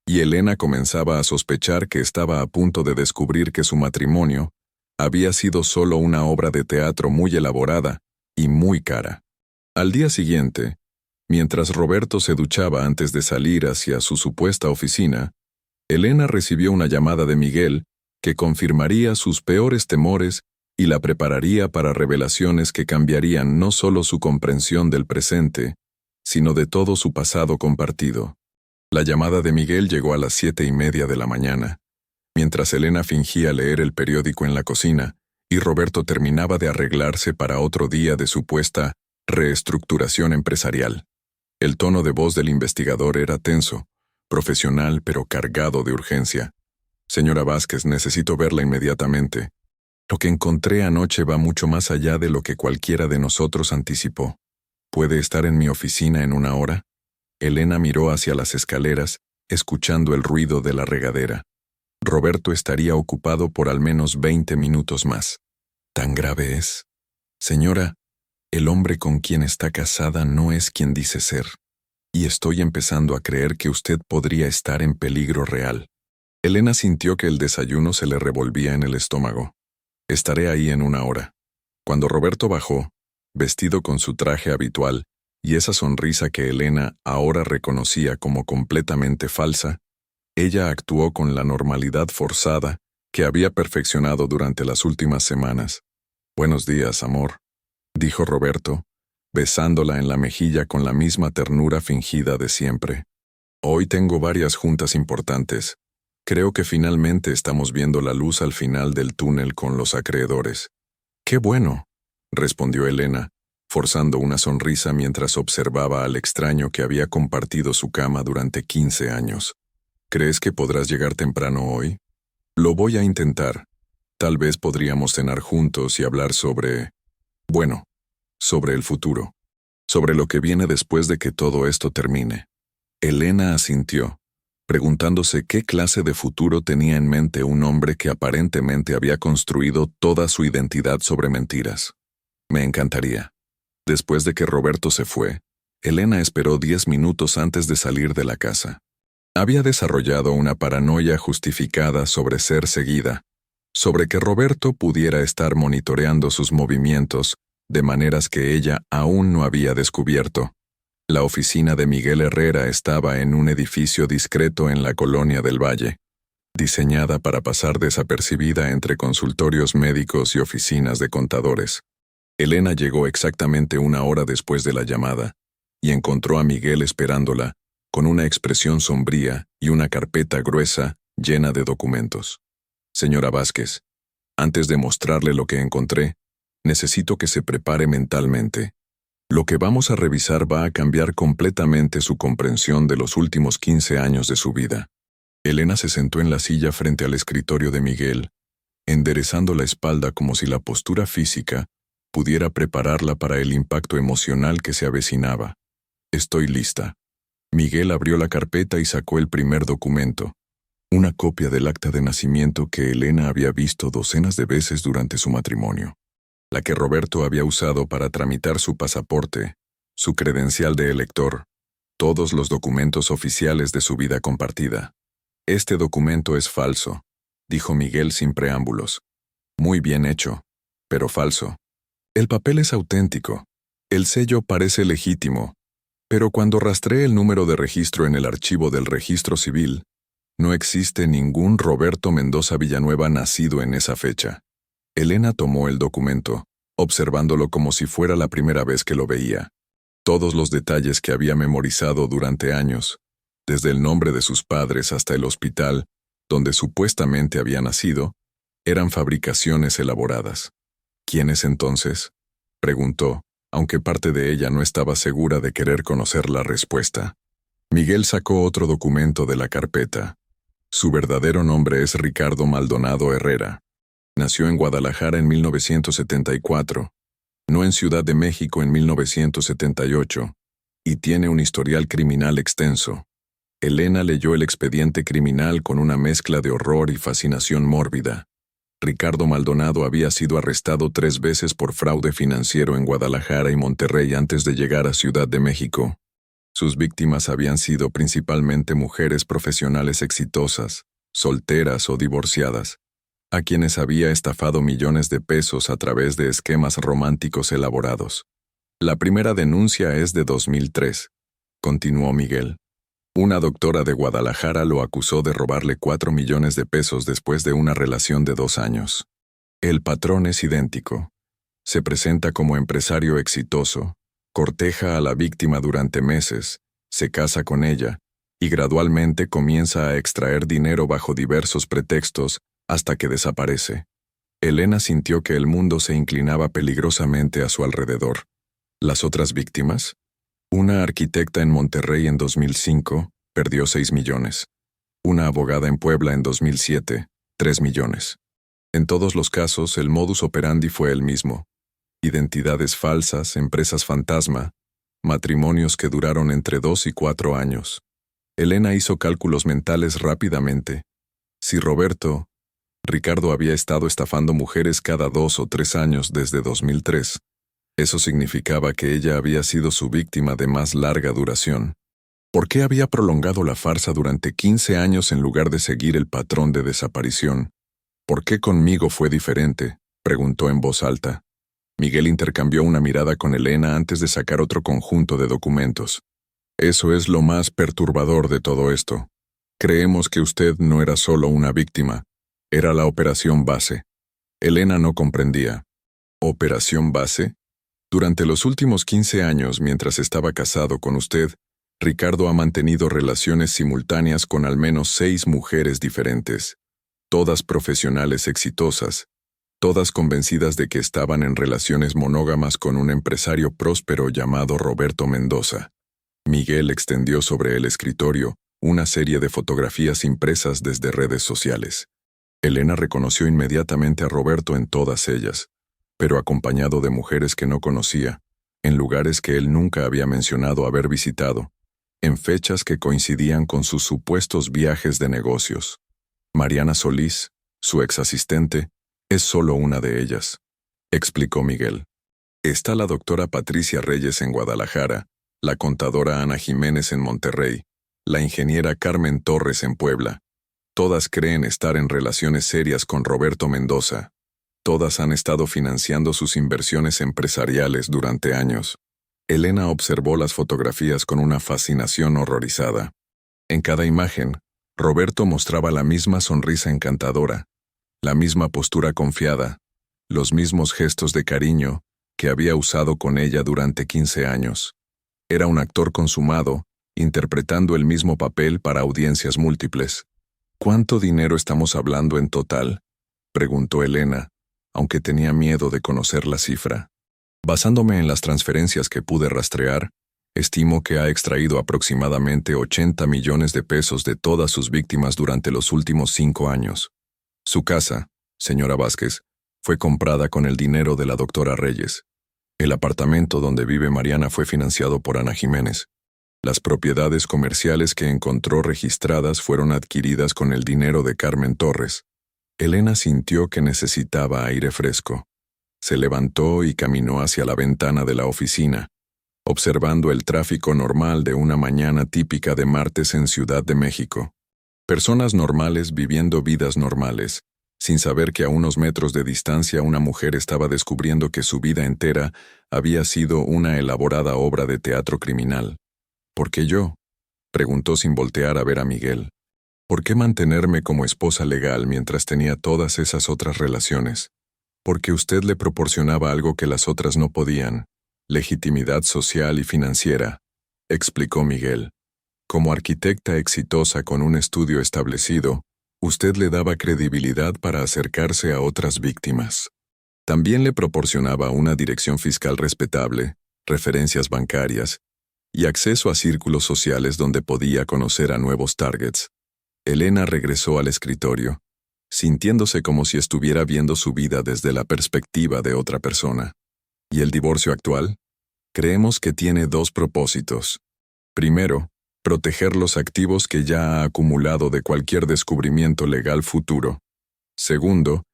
y Elena comenzaba a sospechar que estaba a punto de descubrir que su matrimonio había sido solo una obra de teatro muy elaborada y muy cara. Al día siguiente, mientras Roberto se duchaba antes de salir hacia su supuesta oficina, Elena recibió una llamada de Miguel que confirmaría sus peores temores y la prepararía para revelaciones que cambiarían no solo su comprensión del presente, sino de todo su pasado compartido. La llamada de Miguel llegó a las 7:30 de la mañana, mientras Elena fingía leer el periódico en la cocina y Roberto terminaba de arreglarse para otro día de supuesta reestructuración empresarial. El tono de voz del investigador era tenso, profesional pero cargado de urgencia. Señora Vázquez, necesito verla inmediatamente. Lo que encontré anoche va mucho más allá de lo que cualquiera de nosotros anticipó. ¿Puede estar en mi oficina en una hora? Elena miró hacia las escaleras, escuchando el ruido de la regadera. Roberto estaría ocupado por al menos 20 minutos más. ¿Tan grave es? Señora, el hombre con quien está casada no es quien dice ser, y estoy empezando a creer que usted podría estar en peligro real. Elena sintió que el desayuno se le revolvía en el estómago. Estaré ahí en una hora. Cuando Roberto bajó, vestido con su traje habitual, y esa sonrisa que Elena ahora reconocía como completamente falsa, ella actuó con la normalidad forzada que había perfeccionado durante las últimas semanas. «Buenos días, amor», dijo Roberto, besándola en la mejilla con la misma ternura fingida de siempre. «Hoy tengo varias juntas importantes. Creo que finalmente estamos viendo la luz al final del túnel con los acreedores». «Qué bueno», respondió Elena, forzando una sonrisa mientras observaba al extraño que había compartido su cama durante 15 años. «¿Crees que podrás llegar temprano hoy?» «Lo voy a intentar. Tal vez podríamos cenar juntos y hablar sobre el futuro. Sobre lo que viene después de que todo esto termine». Elena asintió, preguntándose qué clase de futuro tenía en mente un hombre que aparentemente había construido toda su identidad sobre mentiras. «Me encantaría». Después de que Roberto se fue, Elena esperó 10 minutos antes de salir de la casa. Había desarrollado una paranoia justificada sobre ser seguida, sobre que Roberto pudiera estar monitoreando sus movimientos de maneras que ella aún no había descubierto. La oficina de Miguel Herrera estaba en un edificio discreto en la Colonia del Valle, diseñada para pasar desapercibida entre consultorios médicos y oficinas de contadores. Elena llegó exactamente una hora después de la llamada y encontró a Miguel esperándola, con una expresión sombría y una carpeta gruesa llena de documentos. «Señora Vázquez, antes de mostrarle lo que encontré, necesito que se prepare mentalmente. Lo que vamos a revisar va a cambiar completamente su comprensión de los últimos 15 años de su vida». Elena se sentó en la silla frente al escritorio de Miguel, enderezando la espalda como si la postura física pudiera prepararla para el impacto emocional que se avecinaba. «Estoy lista». Miguel abrió la carpeta y sacó el primer documento, una copia del acta de nacimiento que Elena había visto docenas de veces durante su matrimonio, la que Roberto había usado para tramitar su pasaporte, su credencial de elector, todos los documentos oficiales de su vida compartida. «Este documento es falso», dijo Miguel sin preámbulos. «Muy bien hecho, pero falso. El papel es auténtico. El sello parece legítimo. Pero cuando rastreé el número de registro en el archivo del registro civil, no existe ningún Roberto Mendoza Villanueva nacido en esa fecha». Elena tomó el documento, observándolo como si fuera la primera vez que lo veía. Todos los detalles que había memorizado durante años, desde el nombre de sus padres hasta el hospital donde supuestamente había nacido, eran fabricaciones elaboradas. «¿Quién es entonces?», preguntó, aunque parte de ella no estaba segura de querer conocer la respuesta. Miguel sacó otro documento de la carpeta. Su verdadero nombre es Ricardo Maldonado Herrera. Nació en Guadalajara en 1974, no en Ciudad de México en 1978, y tiene un historial criminal extenso. Elena leyó el expediente criminal con una mezcla de horror y fascinación mórbida. Ricardo Maldonado había sido arrestado 3 veces por fraude financiero en Guadalajara y Monterrey antes de llegar a Ciudad de México. Sus víctimas habían sido principalmente mujeres profesionales exitosas, solteras o divorciadas, a quienes había estafado millones de pesos a través de esquemas románticos elaborados. La primera denuncia es de 2003, continuó Miguel. Una doctora de Guadalajara lo acusó de robarle 4 millones de pesos después de una relación de 2 años. El patrón es idéntico. Se presenta como empresario exitoso, corteja a la víctima durante meses, se casa con ella, y gradualmente comienza a extraer dinero bajo diversos pretextos hasta que desaparece. Elena sintió que el mundo se inclinaba peligrosamente a su alrededor. ¿Las otras víctimas? Una arquitecta en Monterrey en 2005 perdió 6 millones. Una abogada en Puebla en 2007, 3 millones. En todos los casos, el modus operandi fue el mismo. Identidades falsas, empresas fantasma, matrimonios que duraron entre 2 y 4 años. Elena hizo cálculos mentales rápidamente. Si Ricardo había estado estafando mujeres cada 2 o 3 años desde 2003. Eso significaba que ella había sido su víctima de más larga duración. ¿Por qué había prolongado la farsa durante 15 años en lugar de seguir el patrón de desaparición? ¿Por qué conmigo fue diferente?, preguntó en voz alta. Miguel intercambió una mirada con Elena antes de sacar otro conjunto de documentos. Eso es lo más perturbador de todo esto. Creemos que usted no era solo una víctima, era la operación base. Elena no comprendía. ¿Operación base? Durante los últimos 15 años, mientras estaba casado con usted, Ricardo ha mantenido relaciones simultáneas con al menos 6 mujeres diferentes, todas profesionales exitosas, todas convencidas de que estaban en relaciones monógamas con un empresario próspero llamado Roberto Mendoza. Miguel extendió sobre el escritorio una serie de fotografías impresas desde redes sociales. Elena reconoció inmediatamente a Roberto en todas ellas, pero acompañado de mujeres que no conocía, en lugares que él nunca había mencionado haber visitado, en fechas que coincidían con sus supuestos viajes de negocios. Mariana Solís, su ex asistente, es solo una de ellas, explicó Miguel. Está la doctora Patricia Reyes en Guadalajara, la contadora Ana Jiménez en Monterrey, la ingeniera Carmen Torres en Puebla. Todas creen estar en relaciones serias con Roberto Mendoza. Todas han estado financiando sus inversiones empresariales durante años. Elena observó las fotografías con una fascinación horrorizada. En cada imagen, Roberto mostraba la misma sonrisa encantadora, la misma postura confiada, los mismos gestos de cariño que había usado con ella durante 15 años. Era un actor consumado, interpretando el mismo papel para audiencias múltiples. ¿Cuánto dinero estamos hablando en total?, preguntó Elena, aunque tenía miedo de conocer la cifra. Basándome en las transferencias que pude rastrear, estimo que ha extraído aproximadamente 80 millones de pesos de todas sus víctimas durante los últimos 5 años. Su casa, señora Vázquez, fue comprada con el dinero de la doctora Reyes. El apartamento donde vive Mariana fue financiado por Ana Jiménez. Las propiedades comerciales que encontró registradas fueron adquiridas con el dinero de Carmen Torres. Elena sintió que necesitaba aire fresco. Se levantó y caminó hacia la ventana de la oficina, observando el tráfico normal de una mañana típica de martes en Ciudad de México. Personas normales viviendo vidas normales, sin saber que a unos metros de distancia una mujer estaba descubriendo que su vida entera había sido una elaborada obra de teatro criminal. ¿Por qué yo?, preguntó sin voltear a ver a Miguel. ¿Por qué mantenerme como esposa legal mientras tenía todas esas otras relaciones? Porque usted le proporcionaba algo que las otras no podían, legitimidad social y financiera, explicó Miguel. Como arquitecta exitosa con un estudio establecido, usted le daba credibilidad para acercarse a otras víctimas. También le proporcionaba una dirección fiscal respetable, referencias bancarias y acceso a círculos sociales donde podía conocer a nuevos targets. Elena regresó al escritorio, sintiéndose como si estuviera viendo su vida desde la perspectiva de otra persona. ¿Y el divorcio actual? Creemos que tiene dos propósitos. Primero, proteger los activos que ya ha acumulado de cualquier descubrimiento legal futuro. Segundo,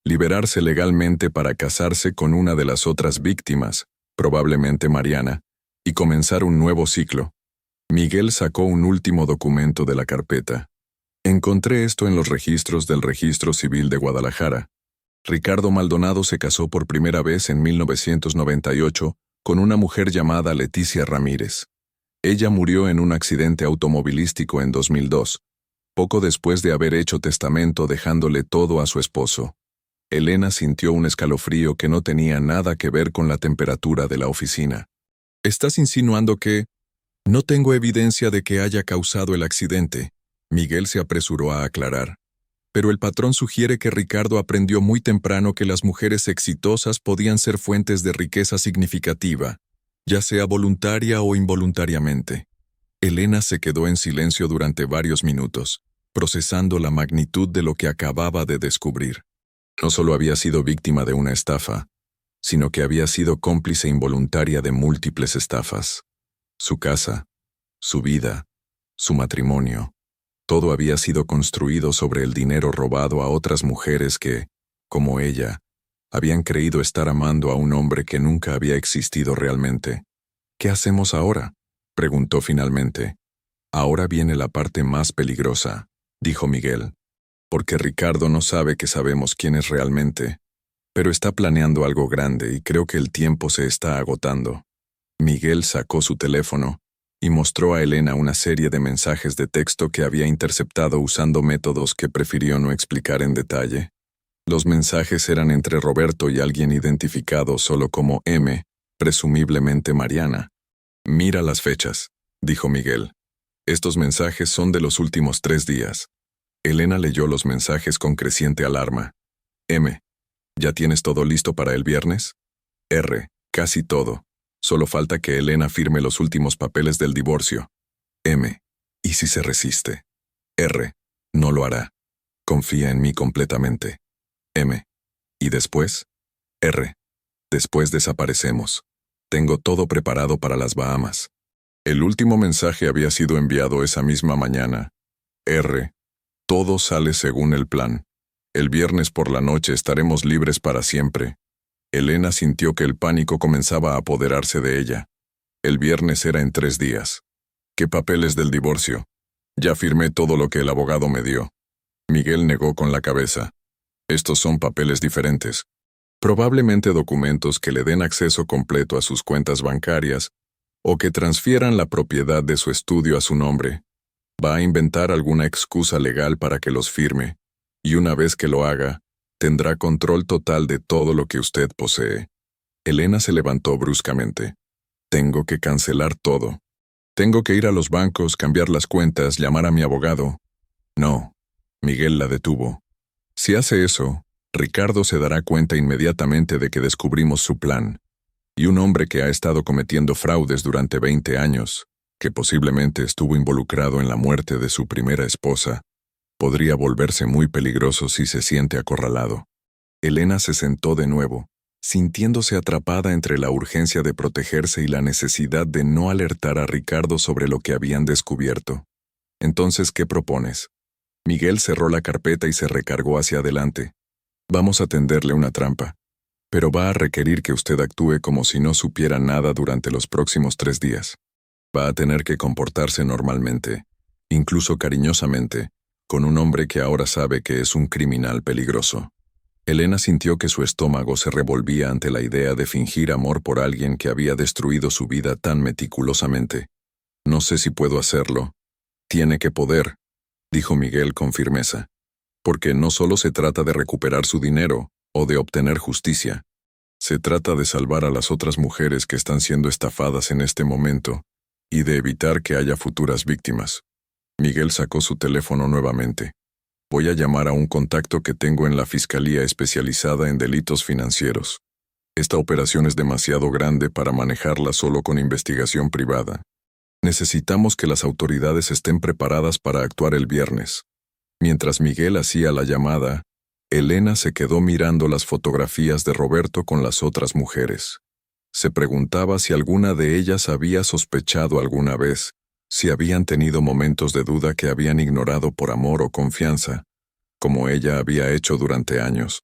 liberarse legalmente para casarse con una de las otras víctimas, probablemente Mariana, y comenzar un nuevo ciclo. Miguel sacó un último documento de la carpeta. Encontré esto en los registros del Registro Civil de Guadalajara. Ricardo Maldonado se casó por primera vez en 1998 con una mujer llamada Leticia Ramírez. Ella murió en un accidente automovilístico en 2002, poco después de haber hecho testamento dejándole todo a su esposo. Elena sintió un escalofrío que no tenía nada que ver con la temperatura de la oficina. ¿Estás insinuando que...? No tengo evidencia de que haya causado el accidente. Miguel se apresuró a aclarar. Pero el patrón sugiere que Ricardo aprendió muy temprano que las mujeres exitosas podían ser fuentes de riqueza significativa, ya sea voluntaria o involuntariamente. Elena se quedó en silencio durante varios minutos, procesando la magnitud de lo que acababa de descubrir. No solo había sido víctima de una estafa, sino que había sido cómplice involuntaria de múltiples estafas. Su casa, su vida, su matrimonio, todo había sido construido sobre el dinero robado a otras mujeres que, como ella, habían creído estar amando a un hombre que nunca había existido realmente. ¿Qué hacemos ahora?, preguntó finalmente. Ahora viene la parte más peligrosa, dijo Miguel, porque Ricardo no sabe que sabemos quién es realmente, pero está planeando algo grande y creo que el tiempo se está agotando. Miguel sacó su teléfono y mostró a Elena una serie de mensajes de texto que había interceptado usando métodos que prefirió no explicar en detalle. Los mensajes eran entre Roberto y alguien identificado solo como M, presumiblemente Mariana. Mira las fechas, dijo Miguel. Estos mensajes son de los últimos 3 días. Elena leyó los mensajes con creciente alarma. M, ¿ya tienes todo listo para el viernes? R, casi todo. Solo falta que Elena firme los últimos papeles del divorcio. M, ¿y si se resiste? R, no lo hará. Confía en mí completamente. M, ¿y después? R, después desaparecemos. Tengo todo preparado para las Bahamas. El último mensaje había sido enviado esa misma mañana. R, todo sale según el plan. El viernes por la noche estaremos libres para siempre. Elena sintió que el pánico comenzaba a apoderarse de ella. El viernes era en 3 días. ¿Qué papeles del divorcio? Ya firmé todo lo que el abogado me dio. Miguel negó con la cabeza. Estos son papeles diferentes. Probablemente documentos que le den acceso completo a sus cuentas bancarias o que transfieran la propiedad de su estudio a su nombre. Va a inventar alguna excusa legal para que los firme, y una vez que lo haga, tendrá control total de todo lo que usted posee. Elena se levantó bruscamente. Tengo que cancelar todo. Tengo que ir a los bancos, cambiar las cuentas, llamar a mi abogado. No. Miguel la detuvo. Si hace eso, Ricardo se dará cuenta inmediatamente de que descubrimos su plan. Y un hombre que ha estado cometiendo fraudes durante 20 años, que posiblemente estuvo involucrado en la muerte de su primera esposa, podría volverse muy peligroso si se siente acorralado. Elena se sentó de nuevo, sintiéndose atrapada entre la urgencia de protegerse y la necesidad de no alertar a Ricardo sobre lo que habían descubierto. Entonces, ¿qué propones? Miguel cerró la carpeta y se recargó hacia adelante. Vamos a tenderle una trampa, pero va a requerir que usted actúe como si no supiera nada durante los próximos 3 días. Va a tener que comportarse normalmente, incluso cariñosamente, con un hombre que ahora sabe que es un criminal peligroso. Elena sintió que su estómago se revolvía ante la idea de fingir amor por alguien que había destruido su vida tan meticulosamente. No sé si puedo hacerlo. Tiene que poder, dijo Miguel con firmeza, porque no solo se trata de recuperar su dinero o de obtener justicia. Se trata de salvar a las otras mujeres que están siendo estafadas en este momento y de evitar que haya futuras víctimas. Miguel sacó su teléfono nuevamente. Voy a llamar a un contacto que tengo en la Fiscalía especializada en delitos financieros. Esta operación es demasiado grande para manejarla solo con investigación privada. Necesitamos que las autoridades estén preparadas para actuar el viernes. Mientras Miguel hacía la llamada, Elena se quedó mirando las fotografías de Roberto con las otras mujeres. Se preguntaba si alguna de ellas había sospechado alguna vez, si habían tenido momentos de duda que habían ignorado por amor o confianza, como ella había hecho durante años.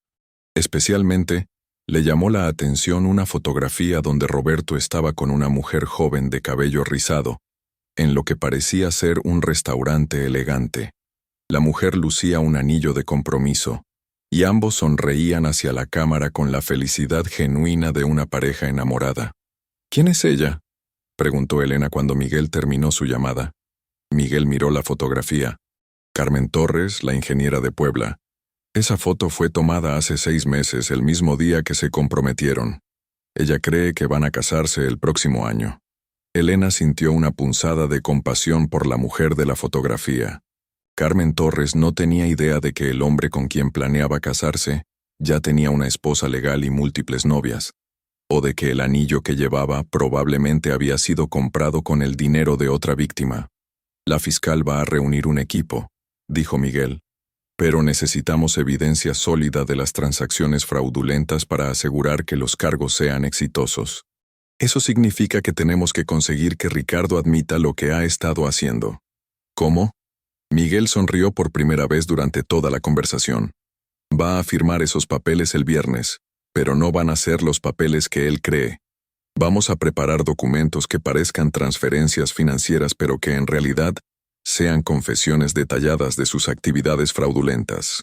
Especialmente, le llamó la atención una fotografía donde Roberto estaba con una mujer joven de cabello rizado, en lo que parecía ser un restaurante elegante. La mujer lucía un anillo de compromiso, y ambos sonreían hacia la cámara con la felicidad genuina de una pareja enamorada. ¿Quién es ella?, preguntó Elena cuando Miguel terminó su llamada. Miguel miró la fotografía. Carmen Torres, la ingeniera de Puebla. Esa foto fue tomada hace 6 meses, el mismo día que se comprometieron. Ella cree que van a casarse el próximo año. Elena sintió una punzada de compasión por la mujer de la fotografía. Carmen Torres no tenía idea de que el hombre con quien planeaba casarse ya tenía una esposa legal y múltiples novias, o de que el anillo que llevaba probablemente había sido comprado con el dinero de otra víctima. La fiscal va a reunir un equipo, dijo Miguel, pero necesitamos evidencia sólida de las transacciones fraudulentas para asegurar que los cargos sean exitosos. Eso significa que tenemos que conseguir que Ricardo admita lo que ha estado haciendo. ¿Cómo? Miguel sonrió por primera vez durante toda la conversación. Va a firmar esos papeles el viernes, pero no van a ser los papeles que él cree. Vamos a preparar documentos que parezcan transferencias financieras pero que en realidad sean confesiones detalladas de sus actividades fraudulentas.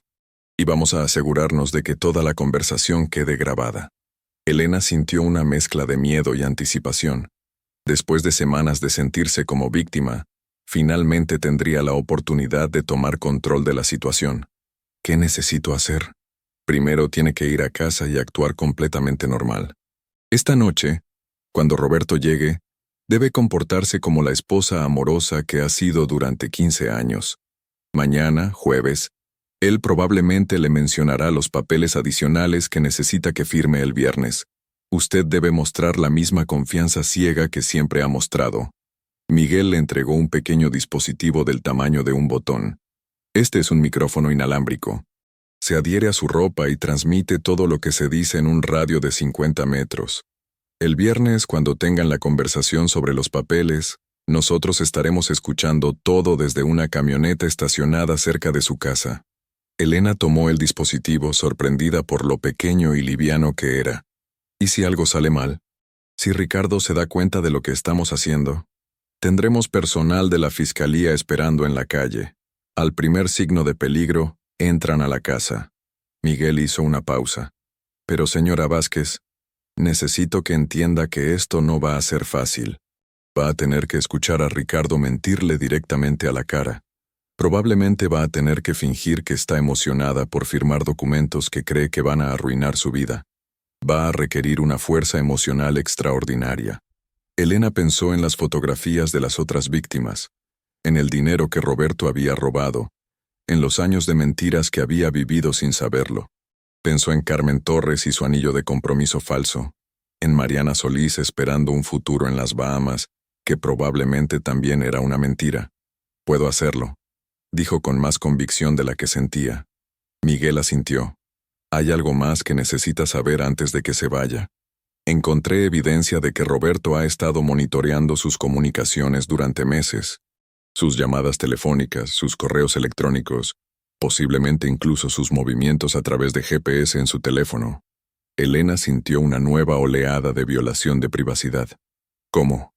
Y vamos a asegurarnos de que toda la conversación quede grabada. Elena sintió una mezcla de miedo y anticipación. Después de semanas de sentirse como víctima, finalmente tendría la oportunidad de tomar control de la situación. ¿Qué necesito hacer? Primero tiene que ir a casa y actuar completamente normal. Esta noche, cuando Roberto llegue, debe comportarse como la esposa amorosa que ha sido durante 15 años. Mañana, jueves, él probablemente le mencionará los papeles adicionales que necesita que firme el viernes. Usted debe mostrar la misma confianza ciega que siempre ha mostrado. Miguel le entregó un pequeño dispositivo del tamaño de un botón. Este es un micrófono inalámbrico. Se adhiere a su ropa y transmite todo lo que se dice en un radio de 50 metros. El viernes, cuando tengan la conversación sobre los papeles, nosotros estaremos escuchando todo desde una camioneta estacionada cerca de su casa. Elena tomó el dispositivo sorprendida por lo pequeño y liviano que era. ¿Y si algo sale mal? Si Ricardo se da cuenta de lo que estamos haciendo, tendremos personal de la fiscalía esperando en la calle. Al primer signo de peligro, entran a la casa. Miguel hizo una pausa. Pero señora Vázquez, necesito que entienda que esto no va a ser fácil. Va a tener que escuchar a Ricardo mentirle directamente a la cara. Probablemente va a tener que fingir que está emocionada por firmar documentos que cree que van a arruinar su vida. Va a requerir una fuerza emocional extraordinaria. Elena pensó en las fotografías de las otras víctimas, en el dinero que Roberto había robado, en los años de mentiras que había vivido sin saberlo. Pensó en Carmen Torres y su anillo de compromiso falso, en Mariana Solís esperando un futuro en las Bahamas, que probablemente también era una mentira. Puedo hacerlo, dijo con más convicción de la que sentía. Miguel asintió. Hay algo más que necesita saber antes de que se vaya. Encontré evidencia de que Roberto ha estado monitoreando sus comunicaciones durante meses. Sus llamadas telefónicas, sus correos electrónicos, posiblemente incluso sus movimientos a través de GPS en su teléfono. Elena sintió una nueva oleada de violación de privacidad. ¿Cómo?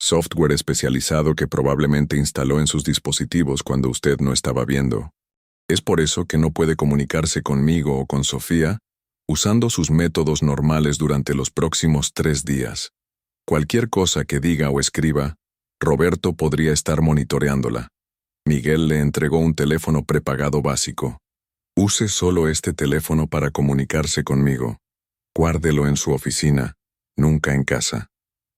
Software especializado que probablemente instaló en sus dispositivos cuando usted no estaba viendo. ¿Es por eso que no puede comunicarse conmigo o con Sofía? Usando sus métodos normales durante los próximos 3 días. Cualquier cosa que diga o escriba, Roberto podría estar monitoreándola. Miguel le entregó un teléfono prepagado básico. Use solo este teléfono para comunicarse conmigo. Guárdelo en su oficina, nunca en casa.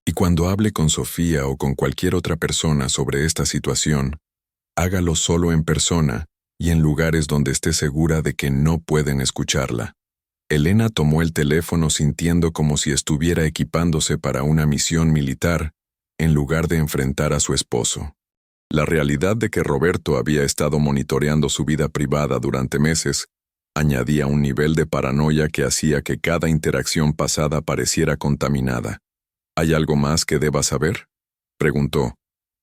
Y cuando hable con Sofía o con cualquier otra persona sobre esta situación, hágalo solo en persona y en lugares donde esté segura de que no pueden escucharla. Elena tomó el teléfono sintiendo como si estuviera equipándose para una misión militar, en lugar de enfrentar a su esposo. La realidad de que Roberto había estado monitoreando su vida privada durante meses añadía un nivel de paranoia que hacía que cada interacción pasada pareciera contaminada. ¿Hay algo más que deba saber?, preguntó,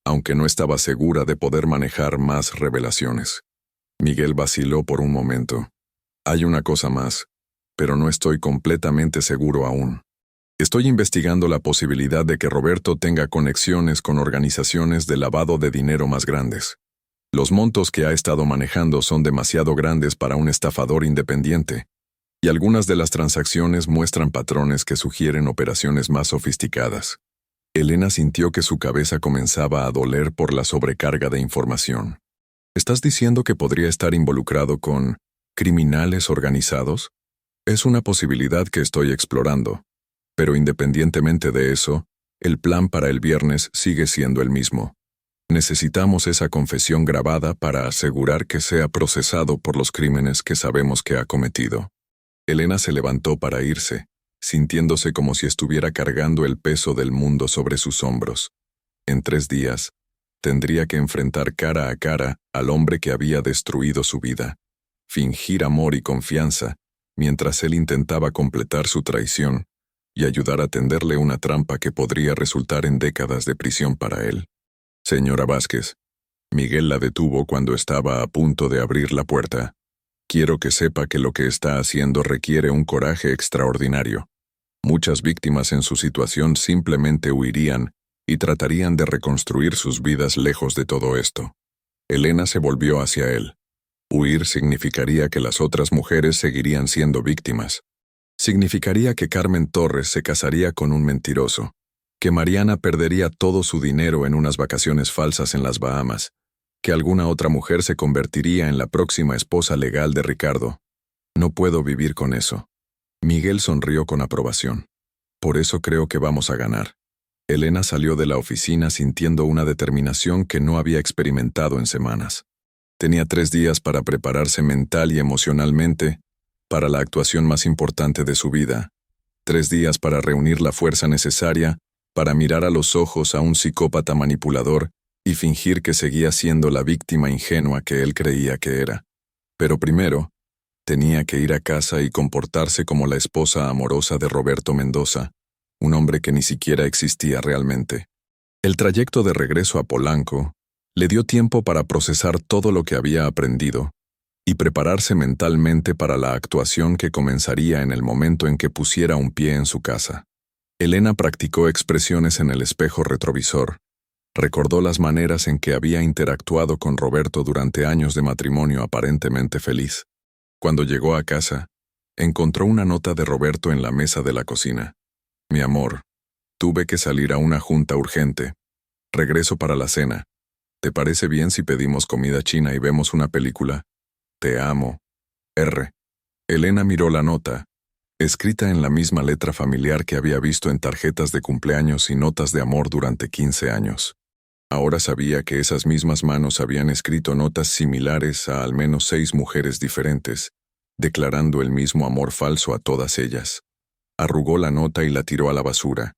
aunque no estaba segura de poder manejar más revelaciones. Miguel vaciló por un momento. Hay una cosa más, pero no estoy completamente seguro aún. Estoy investigando la posibilidad de que Roberto tenga conexiones con organizaciones de lavado de dinero más grandes. Los montos que ha estado manejando son demasiado grandes para un estafador independiente, y algunas de las transacciones muestran patrones que sugieren operaciones más sofisticadas. Elena sintió que su cabeza comenzaba a doler por la sobrecarga de información. ¿Estás diciendo que podría estar involucrado con criminales organizados? Es una posibilidad que estoy explorando, pero independientemente de eso, el plan para el viernes sigue siendo el mismo. Necesitamos esa confesión grabada para asegurar que sea procesado por los crímenes que sabemos que ha cometido. Elena se levantó para irse, sintiéndose como si estuviera cargando el peso del mundo sobre sus hombros. En 3 días, tendría que enfrentar cara a cara al hombre que había destruido su vida, fingir amor y confianza, mientras él intentaba completar su traición y ayudar a tenderle una trampa que podría resultar en décadas de prisión para él. Señora Vázquez, Miguel la detuvo cuando estaba a punto de abrir la puerta. Quiero que sepa que lo que está haciendo requiere un coraje extraordinario. Muchas víctimas en su situación simplemente huirían y tratarían de reconstruir sus vidas lejos de todo esto. Elena se volvió hacia él. Huir significaría que las otras mujeres seguirían siendo víctimas. Significaría que Carmen Torres se casaría con un mentiroso, que Mariana perdería todo su dinero en unas vacaciones falsas en las Bahamas, que alguna otra mujer se convertiría en la próxima esposa legal de Ricardo. No puedo vivir con eso. Miguel sonrió con aprobación. Por eso creo que vamos a ganar. Elena salió de la oficina sintiendo una determinación que no había experimentado en semanas. Tenía 3 días para prepararse mental y emocionalmente para la actuación más importante de su vida. 3 días para reunir la fuerza necesaria para mirar a los ojos a un psicópata manipulador y fingir que seguía siendo la víctima ingenua que él creía que era. Pero primero, tenía que ir a casa y comportarse como la esposa amorosa de Roberto Mendoza, un hombre que ni siquiera existía realmente. El trayecto de regreso a Polanco le dio tiempo para procesar todo lo que había aprendido y prepararse mentalmente para la actuación que comenzaría en el momento en que pusiera un pie en su casa. Elena practicó expresiones en el espejo retrovisor. Recordó las maneras en que había interactuado con Roberto durante años de matrimonio aparentemente feliz. Cuando llegó a casa, encontró una nota de Roberto en la mesa de la cocina. Mi amor, tuve que salir a una junta urgente. Regreso para la cena. ¿Te parece bien si pedimos comida china y vemos una película? Te amo. R. Elena miró la nota, escrita en la misma letra familiar que había visto en tarjetas de cumpleaños y notas de amor durante 15 años. Ahora sabía que esas mismas manos habían escrito notas similares a al menos 6 mujeres diferentes, declarando el mismo amor falso a todas ellas. Arrugó la nota y la tiró a la basura.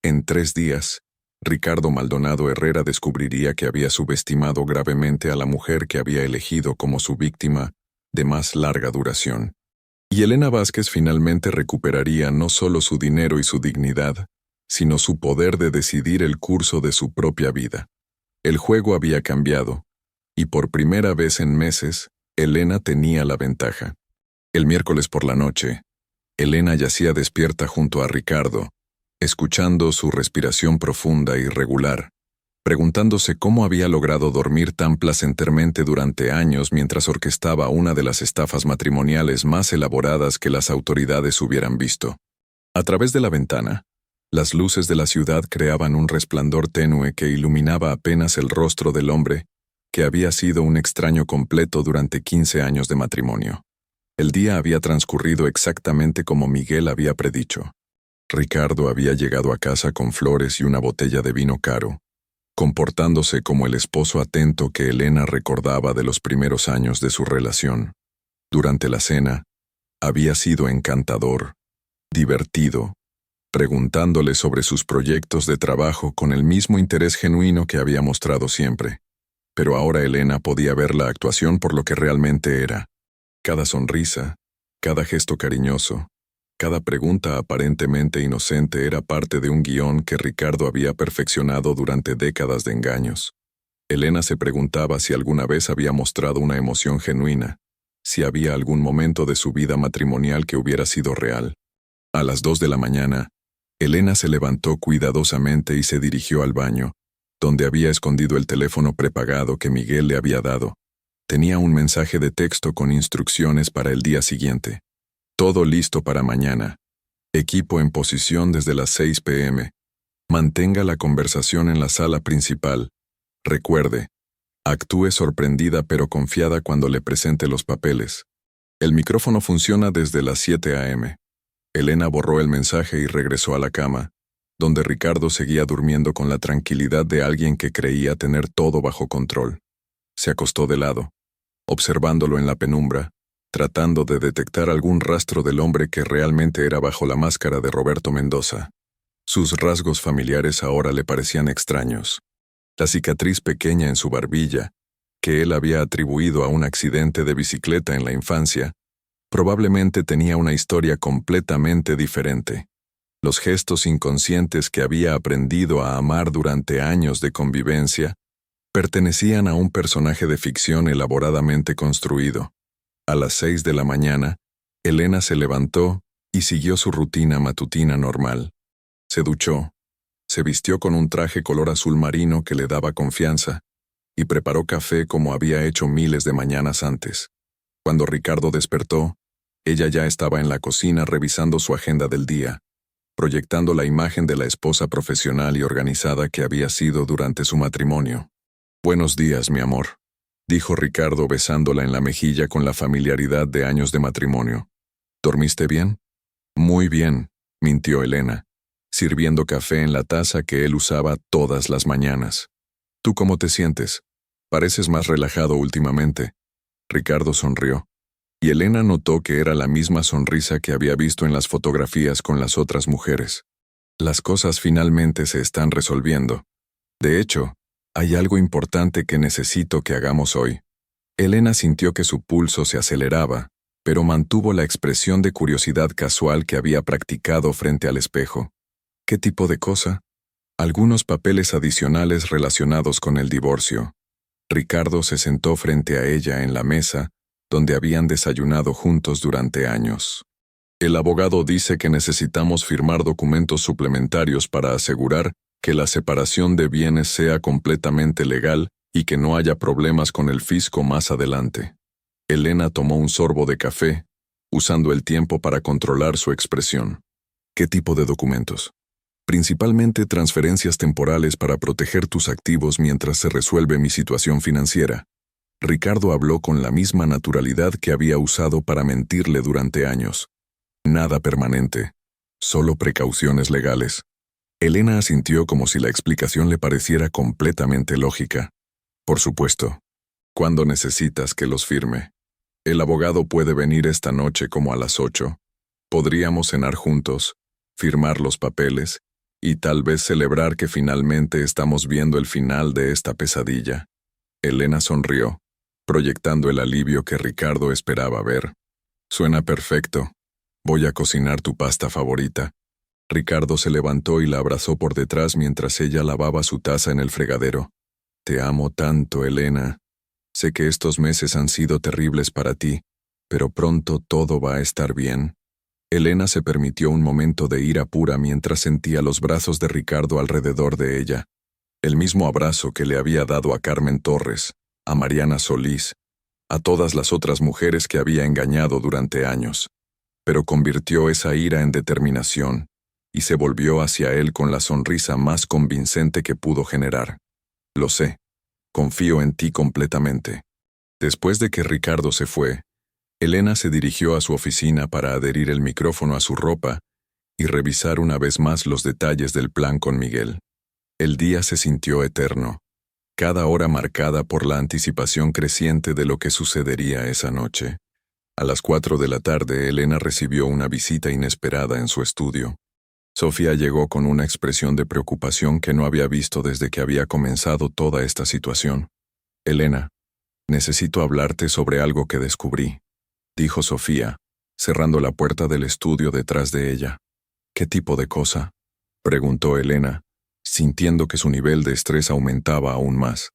En 3 días, Ricardo Maldonado Herrera descubriría que había subestimado gravemente a la mujer que había elegido como su víctima de más larga duración. Y Elena Vázquez finalmente recuperaría no solo su dinero y su dignidad, sino su poder de decidir el curso de su propia vida. El juego había cambiado, y por primera vez en meses, Elena tenía la ventaja. El miércoles por la noche, Elena yacía despierta junto a Ricardo, escuchando su respiración profunda y regular, preguntándose cómo había logrado dormir tan placentermente durante años mientras orquestaba una de las estafas matrimoniales más elaboradas que las autoridades hubieran visto. A través de la ventana, las luces de la ciudad creaban un resplandor tenue que iluminaba apenas el rostro del hombre, que había sido un extraño completo durante 15 años de matrimonio. El día había transcurrido exactamente como Miguel había predicho. Ricardo había llegado a casa con flores y una botella de vino caro, comportándose como el esposo atento que Elena recordaba de los primeros años de su relación. Durante la cena, había sido encantador, divertido, preguntándole sobre sus proyectos de trabajo con el mismo interés genuino que había mostrado siempre. Pero ahora Elena podía ver la actuación por lo que realmente era. Cada sonrisa, cada gesto cariñoso, cada pregunta aparentemente inocente era parte de un guión que Ricardo había perfeccionado durante décadas de engaños. Elena se preguntaba si alguna vez había mostrado una emoción genuina, si había algún momento de su vida matrimonial que hubiera sido real. A las 2 de la mañana, Elena se levantó cuidadosamente y se dirigió al baño, donde había escondido el teléfono prepagado que Miguel le había dado. Tenía un mensaje de texto con instrucciones para el día siguiente. Todo listo para mañana. Equipo en posición desde las 6 p.m. Mantenga la conversación en la sala principal. Recuerde, actúe sorprendida pero confiada cuando le presente los papeles. El micrófono funciona desde las 7 a.m. Elena borró el mensaje y regresó a la cama, donde Ricardo seguía durmiendo con la tranquilidad de alguien que creía tener todo bajo control. Se acostó de lado, observándolo en la penumbra, tratando de detectar algún rastro del hombre que realmente era bajo la máscara de Roberto Mendoza. Sus rasgos familiares ahora le parecían extraños. La cicatriz pequeña en su barbilla, que él había atribuido a un accidente de bicicleta en la infancia, probablemente tenía una historia completamente diferente. Los gestos inconscientes que había aprendido a amar durante años de convivencia pertenecían a un personaje de ficción elaboradamente construido. A las 6 de la mañana, Elena se levantó y siguió su rutina matutina normal. Se duchó, se vistió con un traje color azul marino que le daba confianza, y preparó café como había hecho miles de mañanas antes. Cuando Ricardo despertó, ella ya estaba en la cocina revisando su agenda del día, proyectando la imagen de la esposa profesional y organizada que había sido durante su matrimonio. «Buenos días, mi amor», dijo Ricardo besándola en la mejilla con la familiaridad de años de matrimonio. «¿Dormiste bien?» «Muy bien», mintió Elena, sirviendo café en la taza que él usaba todas las mañanas. «¿Tú cómo te sientes? Pareces más relajado últimamente». Ricardo sonrió, y Elena notó que era la misma sonrisa que había visto en las fotografías con las otras mujeres. «Las cosas finalmente se están resolviendo. De hecho, hay algo importante que necesito que hagamos hoy». Elena sintió que su pulso se aceleraba, pero mantuvo la expresión de curiosidad casual que había practicado frente al espejo. «¿Qué tipo de cosa?» «Algunos papeles adicionales relacionados con el divorcio». Ricardo se sentó frente a ella en la mesa, donde habían desayunado juntos durante años. «El abogado dice que necesitamos firmar documentos suplementarios para asegurar que la separación de bienes sea completamente legal y que no haya problemas con el fisco más adelante». Elena tomó un sorbo de café, usando el tiempo para controlar su expresión. «¿Qué tipo de documentos?» «Principalmente transferencias temporales para proteger tus activos mientras se resuelve mi situación financiera». Ricardo habló con la misma naturalidad que había usado para mentirle durante años. «Nada permanente, solo precauciones legales». Elena asintió como si la explicación le pareciera completamente lógica. «Por supuesto. ¿Cuándo necesitas que los firme?» «El abogado puede venir esta noche como a las 8. Podríamos cenar juntos, firmar los papeles, y tal vez celebrar que finalmente estamos viendo el final de esta pesadilla». Elena sonrió, proyectando el alivio que Ricardo esperaba ver. «Suena perfecto. Voy a cocinar tu pasta favorita». Ricardo se levantó y la abrazó por detrás mientras ella lavaba su taza en el fregadero. «Te amo tanto, Elena. Sé que estos meses han sido terribles para ti, pero pronto todo va a estar bien». Elena se permitió un momento de ira pura mientras sentía los brazos de Ricardo alrededor de ella. El mismo abrazo que le había dado a Carmen Torres, a Mariana Solís, a todas las otras mujeres que había engañado durante años. Pero convirtió esa ira en determinación, y se volvió hacia él con la sonrisa más convincente que pudo generar. «Lo sé. Confío en ti completamente». Después de que Ricardo se fue, Elena se dirigió a su oficina para adherir el micrófono a su ropa y revisar una vez más los detalles del plan con Miguel. El día se sintió eterno, cada hora marcada por la anticipación creciente de lo que sucedería esa noche. A las 4 de la tarde, Elena recibió una visita inesperada en su estudio. Sofía llegó con una expresión de preocupación que no había visto desde que había comenzado toda esta situación. Elena, necesito hablarte sobre algo que descubrí, dijo Sofía, cerrando la puerta del estudio detrás de ella. ¿Qué tipo de cosa?, preguntó Elena, sintiendo que su nivel de estrés aumentaba aún más.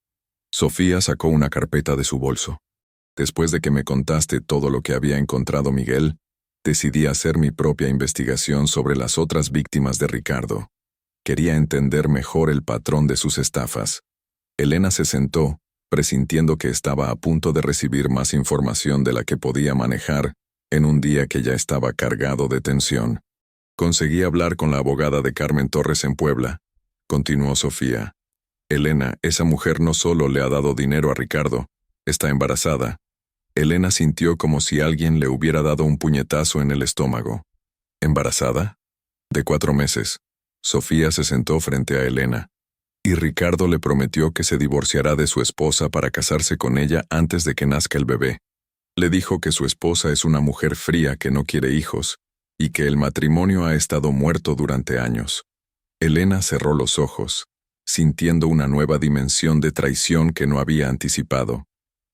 Sofía sacó una carpeta de su bolso. Después de que me contaste todo lo que había encontrado Miguel, decidí hacer mi propia investigación sobre las otras víctimas de Ricardo. Quería entender mejor el patrón de sus estafas. Elena se sentó, presintiendo que estaba a punto de recibir más información de la que podía manejar en un día que ya estaba cargado de tensión. Conseguí hablar con la abogada de Carmen Torres en Puebla, continuó Sofía. Elena, esa mujer no solo le ha dado dinero a Ricardo, está embarazada. Elena sintió como si alguien le hubiera dado un puñetazo en el estómago. ¿Embarazada? De 4 meses. Sofía se sentó frente a Elena. Y Ricardo le prometió que se divorciará de su esposa para casarse con ella antes de que nazca el bebé. Le dijo que su esposa es una mujer fría que no quiere hijos, y que el matrimonio ha estado muerto durante años. Elena cerró los ojos, sintiendo una nueva dimensión de traición que no había anticipado.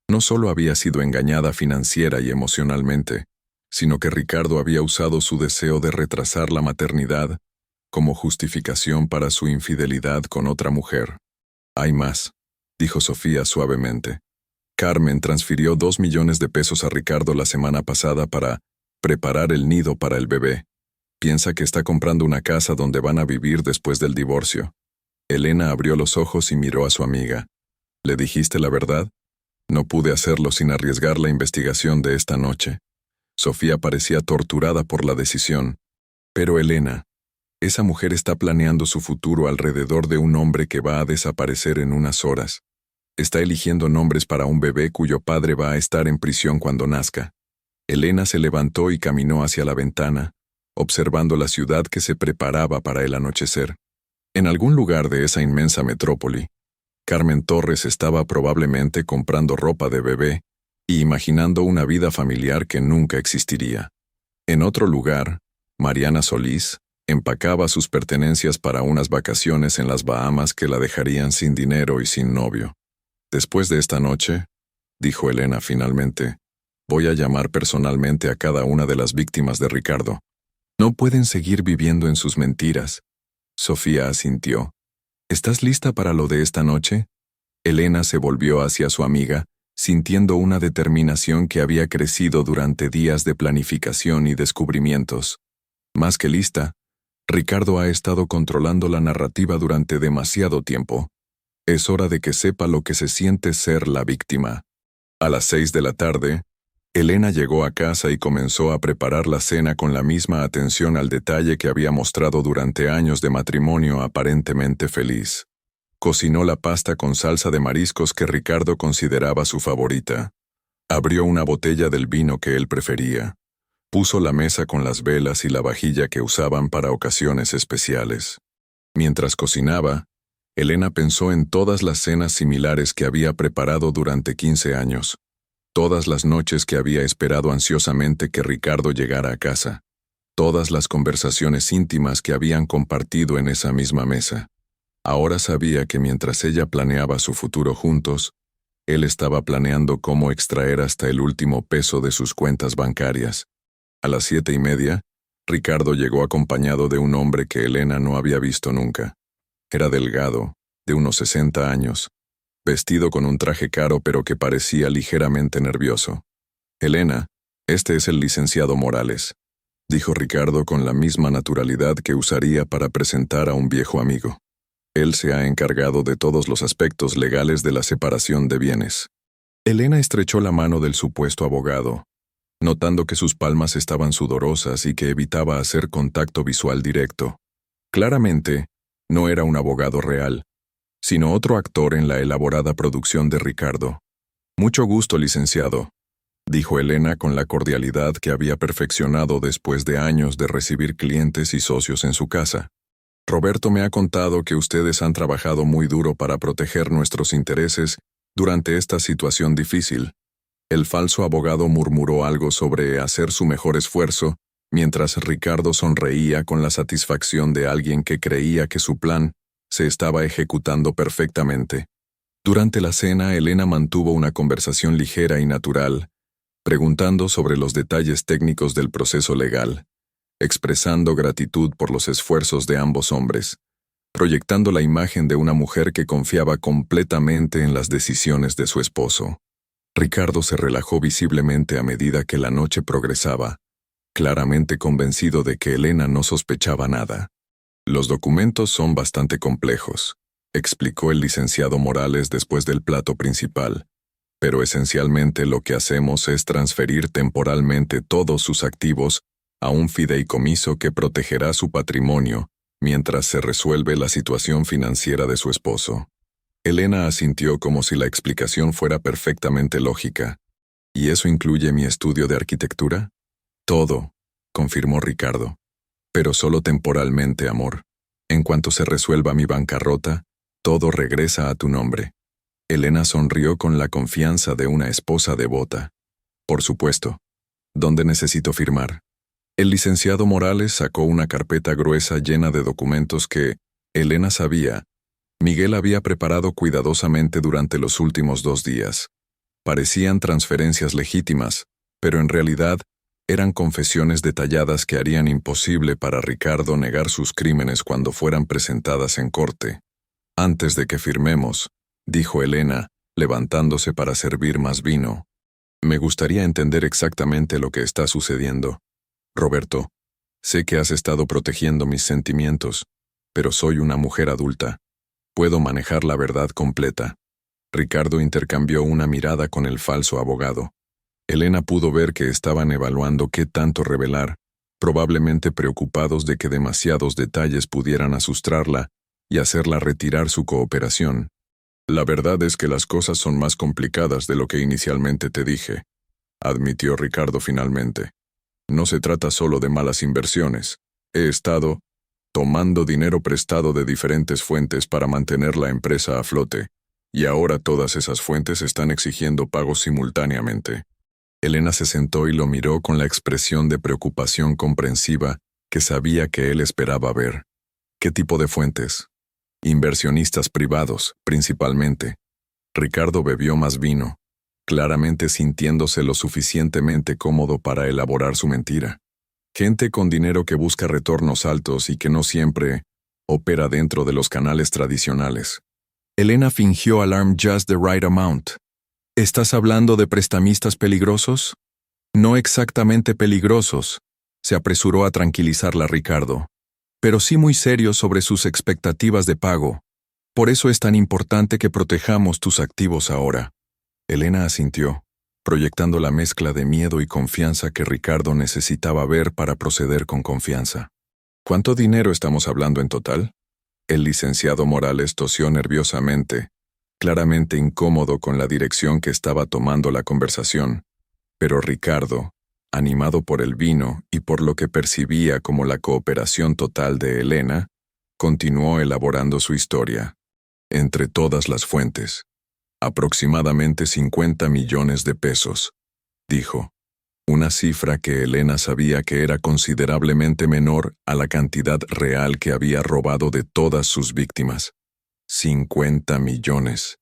No solo había sido engañada financiera y emocionalmente, sino que Ricardo había usado su deseo de retrasar la maternidad como justificación para su infidelidad con otra mujer. Hay más, dijo Sofía suavemente. Carmen transfirió 2 millones de pesos a Ricardo la semana pasada para preparar el nido para el bebé. Piensa que está comprando una casa donde van a vivir después del divorcio. Elena abrió los ojos y miró a su amiga. ¿Le dijiste la verdad? No pude hacerlo sin arriesgar la investigación de esta noche. Sofía parecía torturada por la decisión. Pero Elena, esa mujer está planeando su futuro alrededor de un hombre que va a desaparecer en unas horas. Está eligiendo nombres para un bebé cuyo padre va a estar en prisión cuando nazca. Elena se levantó y caminó hacia la ventana, observando la ciudad que se preparaba para el anochecer. En algún lugar de esa inmensa metrópoli, Carmen Torres estaba probablemente comprando ropa de bebé y imaginando una vida familiar que nunca existiría. En otro lugar, Mariana Solís empacaba sus pertenencias para unas vacaciones en las Bahamas que la dejarían sin dinero y sin novio. Después de esta noche, dijo Elena finalmente, voy a llamar personalmente a cada una de las víctimas de Ricardo. No pueden seguir viviendo en sus mentiras. Sofía asintió. ¿Estás lista para lo de esta noche? Elena se volvió hacia su amiga, sintiendo una determinación que había crecido durante días de planificación y descubrimientos. Más que lista, Ricardo ha estado controlando la narrativa durante demasiado tiempo. Es hora de que sepa lo que se siente ser la víctima. A las 6 de la tarde, Elena llegó a casa y comenzó a preparar la cena con la misma atención al detalle que había mostrado durante años de matrimonio aparentemente feliz. Cocinó la pasta con salsa de mariscos que Ricardo consideraba su favorita. Abrió una botella del vino que él prefería. Puso la mesa con las velas y la vajilla que usaban para ocasiones especiales. Mientras cocinaba, Elena pensó en todas las cenas similares que había preparado durante 15 años. Todas las noches que había esperado ansiosamente que Ricardo llegara a casa. Todas las conversaciones íntimas que habían compartido en esa misma mesa. Ahora sabía que mientras ella planeaba su futuro juntos, él estaba planeando cómo extraer hasta el último peso de sus cuentas bancarias. A las 7:30, Ricardo llegó acompañado de un hombre que Elena no había visto nunca. Era delgado, de unos 60 años, vestido con un traje caro pero que parecía ligeramente nervioso. Elena, este es el licenciado Morales, dijo Ricardo con la misma naturalidad que usaría para presentar a un viejo amigo. Él se ha encargado de todos los aspectos legales de la separación de bienes. Elena estrechó la mano del supuesto abogado, notando que sus palmas estaban sudorosas y que evitaba hacer contacto visual directo. Claramente, no era un abogado real, sino otro actor en la elaborada producción de Ricardo. Mucho gusto, licenciado, dijo Elena con la cordialidad que había perfeccionado después de años de recibir clientes y socios en su casa. Roberto me ha contado que ustedes han trabajado muy duro para proteger nuestros intereses durante esta situación difícil. El falso abogado murmuró algo sobre hacer su mejor esfuerzo, mientras Ricardo sonreía con la satisfacción de alguien que creía que su plan se estaba ejecutando perfectamente. Durante la cena, Elena mantuvo una conversación ligera y natural, preguntando sobre los detalles técnicos del proceso legal, expresando gratitud por los esfuerzos de ambos hombres, proyectando la imagen de una mujer que confiaba completamente en las decisiones de su esposo. Ricardo se relajó visiblemente a medida que la noche progresaba, claramente convencido de que Elena no sospechaba nada. Los documentos son bastante complejos, explicó el licenciado Morales después del plato principal, pero esencialmente lo que hacemos es transferir temporalmente todos sus activos a un fideicomiso que protegerá su patrimonio mientras se resuelve la situación financiera de su esposo. Elena asintió como si la explicación fuera perfectamente lógica. ¿Y eso incluye mi estudio de arquitectura? Todo, confirmó Ricardo. Pero solo temporalmente, amor. En cuanto se resuelva mi bancarrota, todo regresa a tu nombre. Elena sonrió con la confianza de una esposa devota. Por supuesto. ¿Dónde necesito firmar? El licenciado Morales sacó una carpeta gruesa llena de documentos que, Elena sabía, Miguel había preparado cuidadosamente durante los últimos 2 días. Parecían transferencias legítimas, pero en realidad eran confesiones detalladas que harían imposible para Ricardo negar sus crímenes cuando fueran presentadas en corte. Antes de que firmemos, dijo Elena, levantándose para servir más vino, me gustaría entender exactamente lo que está sucediendo. Roberto, sé que has estado protegiendo mis sentimientos, pero soy una mujer adulta. Puedo manejar la verdad completa. Ricardo intercambió una mirada con el falso abogado. Elena pudo ver que estaban evaluando qué tanto revelar, probablemente preocupados de que demasiados detalles pudieran asustarla y hacerla retirar su cooperación. La verdad es que las cosas son más complicadas de lo que inicialmente te dije, admitió Ricardo finalmente. No se trata solo de malas inversiones. He estado tomando dinero prestado de diferentes fuentes para mantener la empresa a flote, y ahora todas esas fuentes están exigiendo pagos simultáneamente. Elena se sentó y lo miró con la expresión de preocupación comprensiva que sabía que él esperaba ver. ¿Qué tipo de fuentes? Inversionistas privados, principalmente. Ricardo bebió más vino, claramente sintiéndose lo suficientemente cómodo para elaborar su mentira. Gente con dinero que busca retornos altos y que no siempre opera dentro de los canales tradicionales. Elena fingió alarm just the right amount. ¿Estás hablando de prestamistas peligrosos? No exactamente peligrosos, se apresuró a tranquilizarla Ricardo, pero sí muy serios sobre sus expectativas de pago. Por eso es tan importante que protejamos tus activos ahora. Elena asintió, proyectando la mezcla de miedo y confianza que Ricardo necesitaba ver para proceder con confianza. ¿Cuánto dinero estamos hablando en total? El licenciado Morales tosió nerviosamente, claramente incómodo con la dirección que estaba tomando la conversación, pero Ricardo, animado por el vino y por lo que percibía como la cooperación total de Elena, continuó elaborando su historia. Entre todas las fuentes, aproximadamente 50 millones de pesos, dijo, una cifra que Elena sabía que era considerablemente menor a la cantidad real que había robado de todas sus víctimas. 50 millones,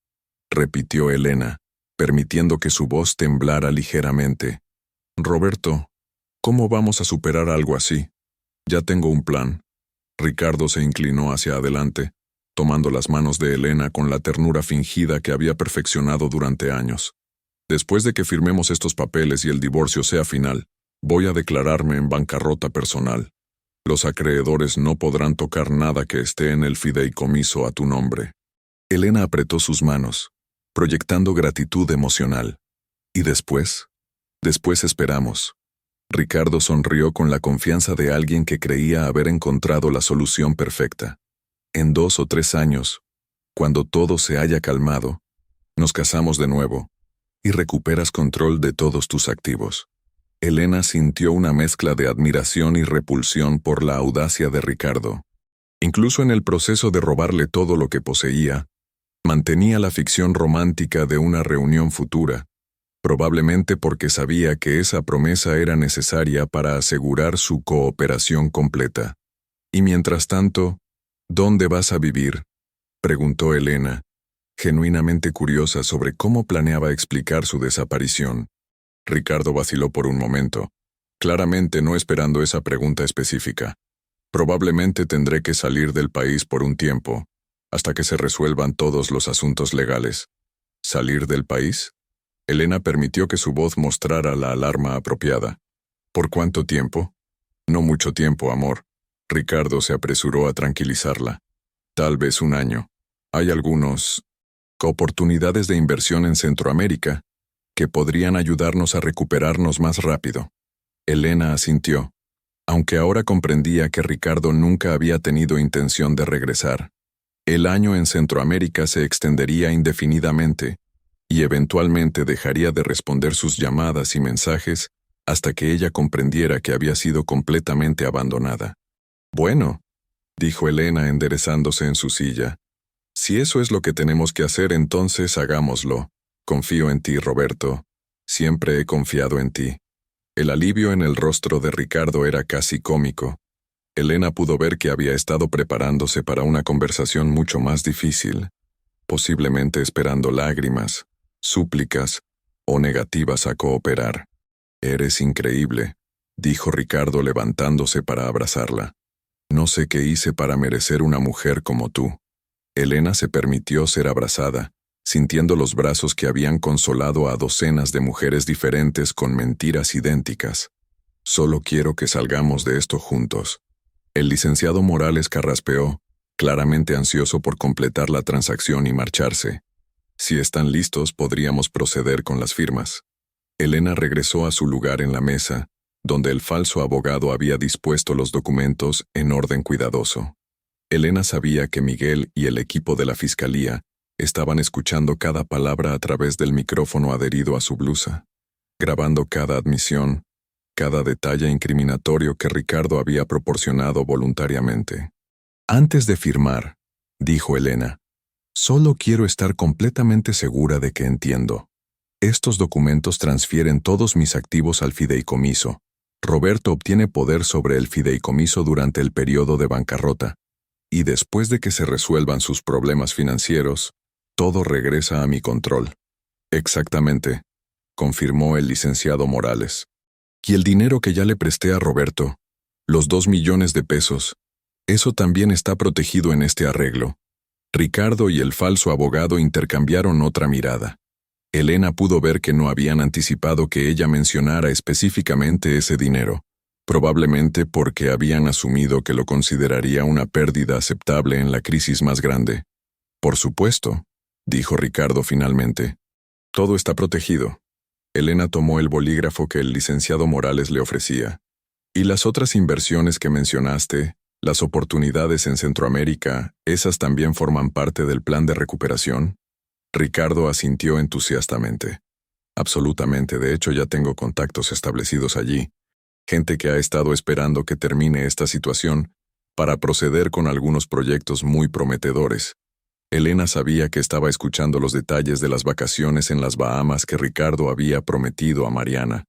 repitió Elena, permitiendo que su voz temblara ligeramente. Roberto, ¿cómo vamos a superar algo así? Ya tengo un plan. Ricardo se inclinó hacia adelante, tomando las manos de Elena con la ternura fingida que había perfeccionado durante años. Después de que firmemos estos papeles y el divorcio sea final, voy a declararme en bancarrota personal. Los acreedores no podrán tocar nada que esté en el fideicomiso a tu nombre. Elena apretó sus manos, proyectando gratitud emocional. ¿Y después? Después esperamos. Ricardo sonrió con la confianza de alguien que creía haber encontrado la solución perfecta. En 2 o 3 años, cuando todo se haya calmado, nos casamos de nuevo y recuperas control de todos tus activos. Elena sintió una mezcla de admiración y repulsión por la audacia de Ricardo. Incluso en el proceso de robarle todo lo que poseía, mantenía la ficción romántica de una reunión futura, probablemente porque sabía que esa promesa era necesaria para asegurar su cooperación completa. Y mientras tanto, ¿dónde vas a vivir?, preguntó Elena, genuinamente curiosa sobre cómo planeaba explicar su desaparición. Ricardo vaciló por un momento, claramente no esperando esa pregunta específica. Probablemente tendré que salir del país por un tiempo, hasta que se resuelvan todos los asuntos legales. ¿Salir del país? Elena permitió que su voz mostrara la alarma apropiada. ¿Por cuánto tiempo? No mucho tiempo, amor. Ricardo se apresuró a tranquilizarla. Tal vez un año. Hay algunas oportunidades de inversión en Centroamérica que podrían ayudarnos a recuperarnos más rápido. Elena asintió, aunque ahora comprendía que Ricardo nunca había tenido intención de regresar. El año en Centroamérica se extendería indefinidamente y eventualmente dejaría de responder sus llamadas y mensajes hasta que ella comprendiera que había sido completamente abandonada. Bueno, dijo Elena enderezándose en su silla. Si eso es lo que tenemos que hacer, entonces hagámoslo. Confío en ti, Roberto. Siempre he confiado en ti. El alivio en el rostro de Ricardo era casi cómico. Elena pudo ver que había estado preparándose para una conversación mucho más difícil, posiblemente esperando lágrimas, súplicas o negativas a cooperar. Eres increíble, dijo Ricardo levantándose para abrazarla. No sé qué hice para merecer una mujer como tú. Elena se permitió ser abrazada, sintiendo los brazos que habían consolado a docenas de mujeres diferentes con mentiras idénticas. Solo quiero que salgamos de esto juntos. El licenciado Morales carraspeó, claramente ansioso por completar la transacción y marcharse. Si están listos, podríamos proceder con las firmas. Elena regresó a su lugar en la mesa, donde el falso abogado había dispuesto los documentos en orden cuidadoso. Elena sabía que Miguel y el equipo de la fiscalía estaban escuchando cada palabra a través del micrófono adherido a su blusa, grabando cada admisión, cada detalle incriminatorio que Ricardo había proporcionado voluntariamente. Antes de firmar, dijo Elena, solo quiero estar completamente segura de que entiendo. Estos documentos transfieren todos mis activos al fideicomiso. Roberto obtiene poder sobre el fideicomiso durante el periodo de bancarrota, y después de que se resuelvan sus problemas financieros, todo regresa a mi control. Exactamente, confirmó el licenciado Morales. Y el dinero que ya le presté a Roberto, los 2 millones de pesos, eso también está protegido en este arreglo. Ricardo y el falso abogado intercambiaron otra mirada. Elena pudo ver que no habían anticipado que ella mencionara específicamente ese dinero, probablemente porque habían asumido que lo consideraría una pérdida aceptable en la crisis más grande. Por supuesto, dijo Ricardo finalmente. Todo está protegido. Elena tomó el bolígrafo que el licenciado Morales le ofrecía. ¿Y las otras inversiones que mencionaste, las oportunidades en Centroamérica, esas también forman parte del plan de recuperación? Ricardo asintió entusiastamente. Absolutamente, de hecho ya tengo contactos establecidos allí. Gente que ha estado esperando que termine esta situación para proceder con algunos proyectos muy prometedores. Elena sabía que estaba escuchando los detalles de las vacaciones en las Bahamas que Ricardo había prometido a Mariana,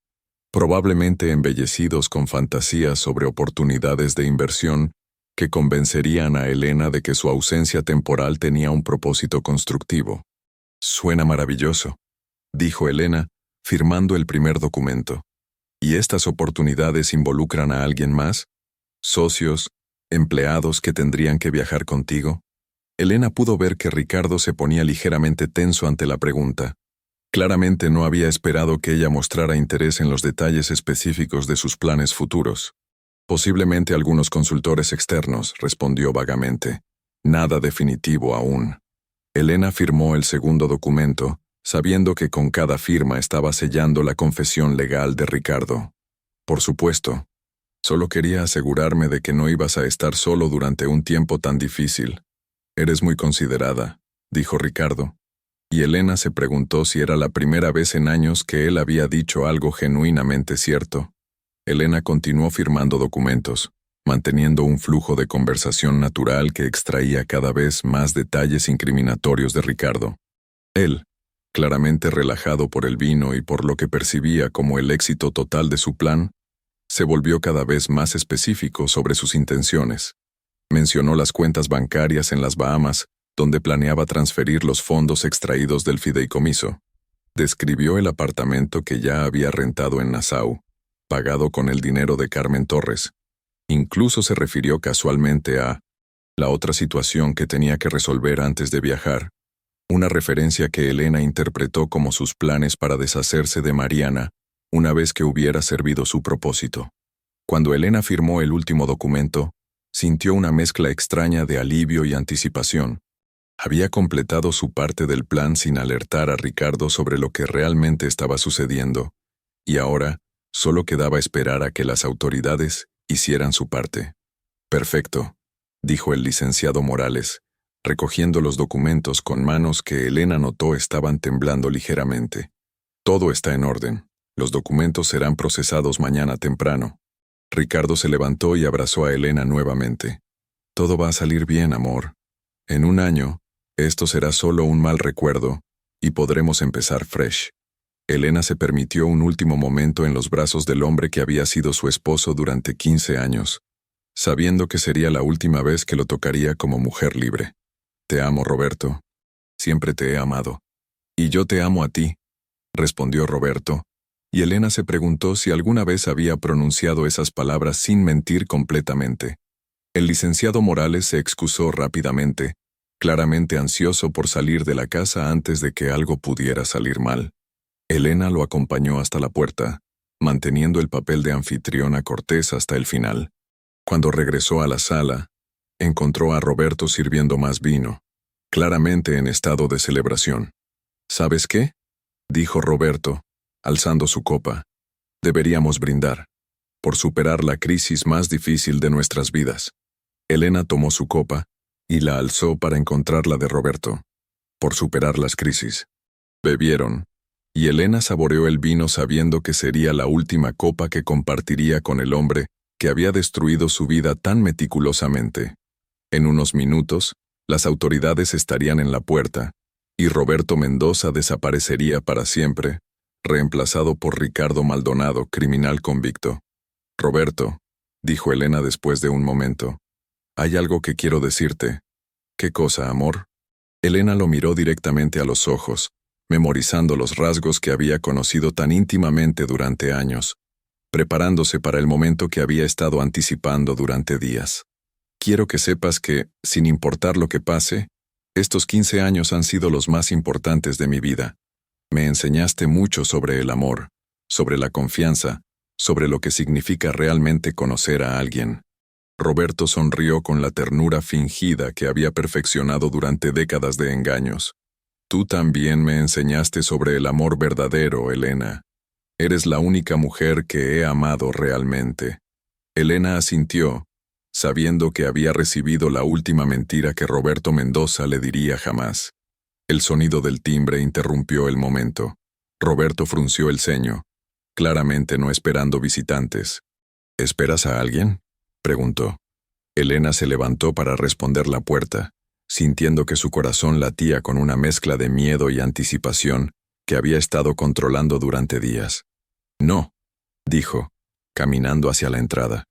probablemente embellecidos con fantasías sobre oportunidades de inversión que convencerían a Elena de que su ausencia temporal tenía un propósito constructivo. Suena maravilloso, dijo Elena, firmando el primer documento. ¿Y estas oportunidades involucran a alguien más? ¿Socios, empleados que tendrían que viajar contigo? Elena pudo ver que Ricardo se ponía ligeramente tenso ante la pregunta. Claramente no había esperado que ella mostrara interés en los detalles específicos de sus planes futuros. Posiblemente algunos consultores externos, respondió vagamente. Nada definitivo aún. Elena firmó el segundo documento, sabiendo que con cada firma estaba sellando la confesión legal de Ricardo. Por supuesto. Solo quería asegurarme de que no ibas a estar solo durante un tiempo tan difícil. Eres muy considerada, dijo Ricardo. Y Elena se preguntó si era la primera vez en años que él había dicho algo genuinamente cierto. Elena continuó firmando documentos, manteniendo un flujo de conversación natural que extraía cada vez más detalles incriminatorios de Ricardo. Él, claramente relajado por el vino y por lo que percibía como el éxito total de su plan, se volvió cada vez más específico sobre sus intenciones. Mencionó las cuentas bancarias en las Bahamas, donde planeaba transferir los fondos extraídos del fideicomiso. Describió el apartamento que ya había rentado en Nassau, pagado con el dinero de Carmen Torres. Incluso se refirió casualmente a la otra situación que tenía que resolver antes de viajar, una referencia que Elena interpretó como sus planes para deshacerse de Mariana una vez que hubiera servido su propósito. Cuando Elena firmó el último documento, sintió una mezcla extraña de alivio y anticipación. Había completado su parte del plan sin alertar a Ricardo sobre lo que realmente estaba sucediendo, y ahora solo quedaba esperar a que las autoridades hicieran su parte. Perfecto, dijo el licenciado Morales, recogiendo los documentos con manos que Elena notó estaban temblando ligeramente. Todo está en orden. Los documentos serán procesados mañana temprano. Ricardo se levantó y abrazó a Elena nuevamente. Todo va a salir bien, amor. En un año, esto será solo un mal recuerdo, y podremos empezar fresh. Elena se permitió un último momento en los brazos del hombre que había sido su esposo durante 15 años, sabiendo que sería la última vez que lo tocaría como mujer libre. Te amo, Roberto. Siempre te he amado. Y yo te amo a ti, respondió Roberto, y Elena se preguntó si alguna vez había pronunciado esas palabras sin mentir completamente. El licenciado Morales se excusó rápidamente, claramente ansioso por salir de la casa antes de que algo pudiera salir mal. Elena lo acompañó hasta la puerta, manteniendo el papel de anfitriona cortés hasta el final. Cuando regresó a la sala, encontró a Roberto sirviendo más vino, claramente en estado de celebración. ¿Sabes qué?, dijo Roberto, alzando su copa. Deberíamos brindar, por superar la crisis más difícil de nuestras vidas. Elena tomó su copa y la alzó para encontrar la de Roberto. Por superar las crisis. Bebieron, y Elena saboreó el vino sabiendo que sería la última copa que compartiría con el hombre que había destruido su vida tan meticulosamente. En unos minutos, las autoridades estarían en la puerta, y Roberto Mendoza desaparecería para siempre, reemplazado por Ricardo Maldonado, criminal convicto. Roberto, dijo Elena después de un momento, hay algo que quiero decirte. ¿Qué cosa, amor? Elena lo miró directamente a los ojos, memorizando los rasgos que había conocido tan íntimamente durante años, preparándose para el momento que había estado anticipando durante días. Quiero que sepas que, sin importar lo que pase, estos 15 años han sido los más importantes de mi vida. Me enseñaste mucho sobre el amor, sobre la confianza, sobre lo que significa realmente conocer a alguien. Roberto sonrió con la ternura fingida que había perfeccionado durante décadas de engaños. Tú también me enseñaste sobre el amor verdadero, Elena. Eres la única mujer que he amado realmente. Elena asintió, sabiendo que había recibido la última mentira que Roberto Mendoza le diría jamás. El sonido del timbre interrumpió el momento. Roberto frunció el ceño, claramente no esperando visitantes. ¿Esperas a alguien?, preguntó. Elena se levantó para responder la puerta, sintiendo que su corazón latía con una mezcla de miedo y anticipación que había estado controlando durante días. No, dijo, caminando hacia la entrada.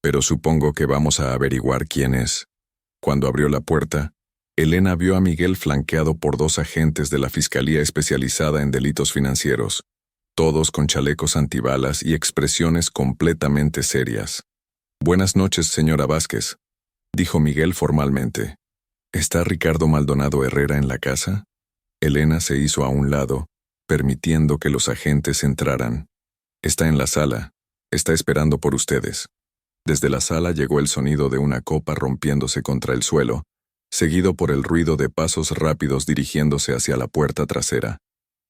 Pero supongo que vamos a averiguar quién es. Cuando abrió la puerta, Elena vio a Miguel flanqueado por 2 agentes de la Fiscalía especializada en delitos financieros, todos con chalecos antibalas y expresiones completamente serias. Buenas noches, señora Vázquez, dijo Miguel formalmente. ¿Está Ricardo Maldonado Herrera en la casa? Elena se hizo a un lado, permitiendo que los agentes entraran. Está en la sala, está esperando por ustedes. Desde la sala llegó el sonido de una copa rompiéndose contra el suelo, seguido por el ruido de pasos rápidos dirigiéndose hacia la puerta trasera.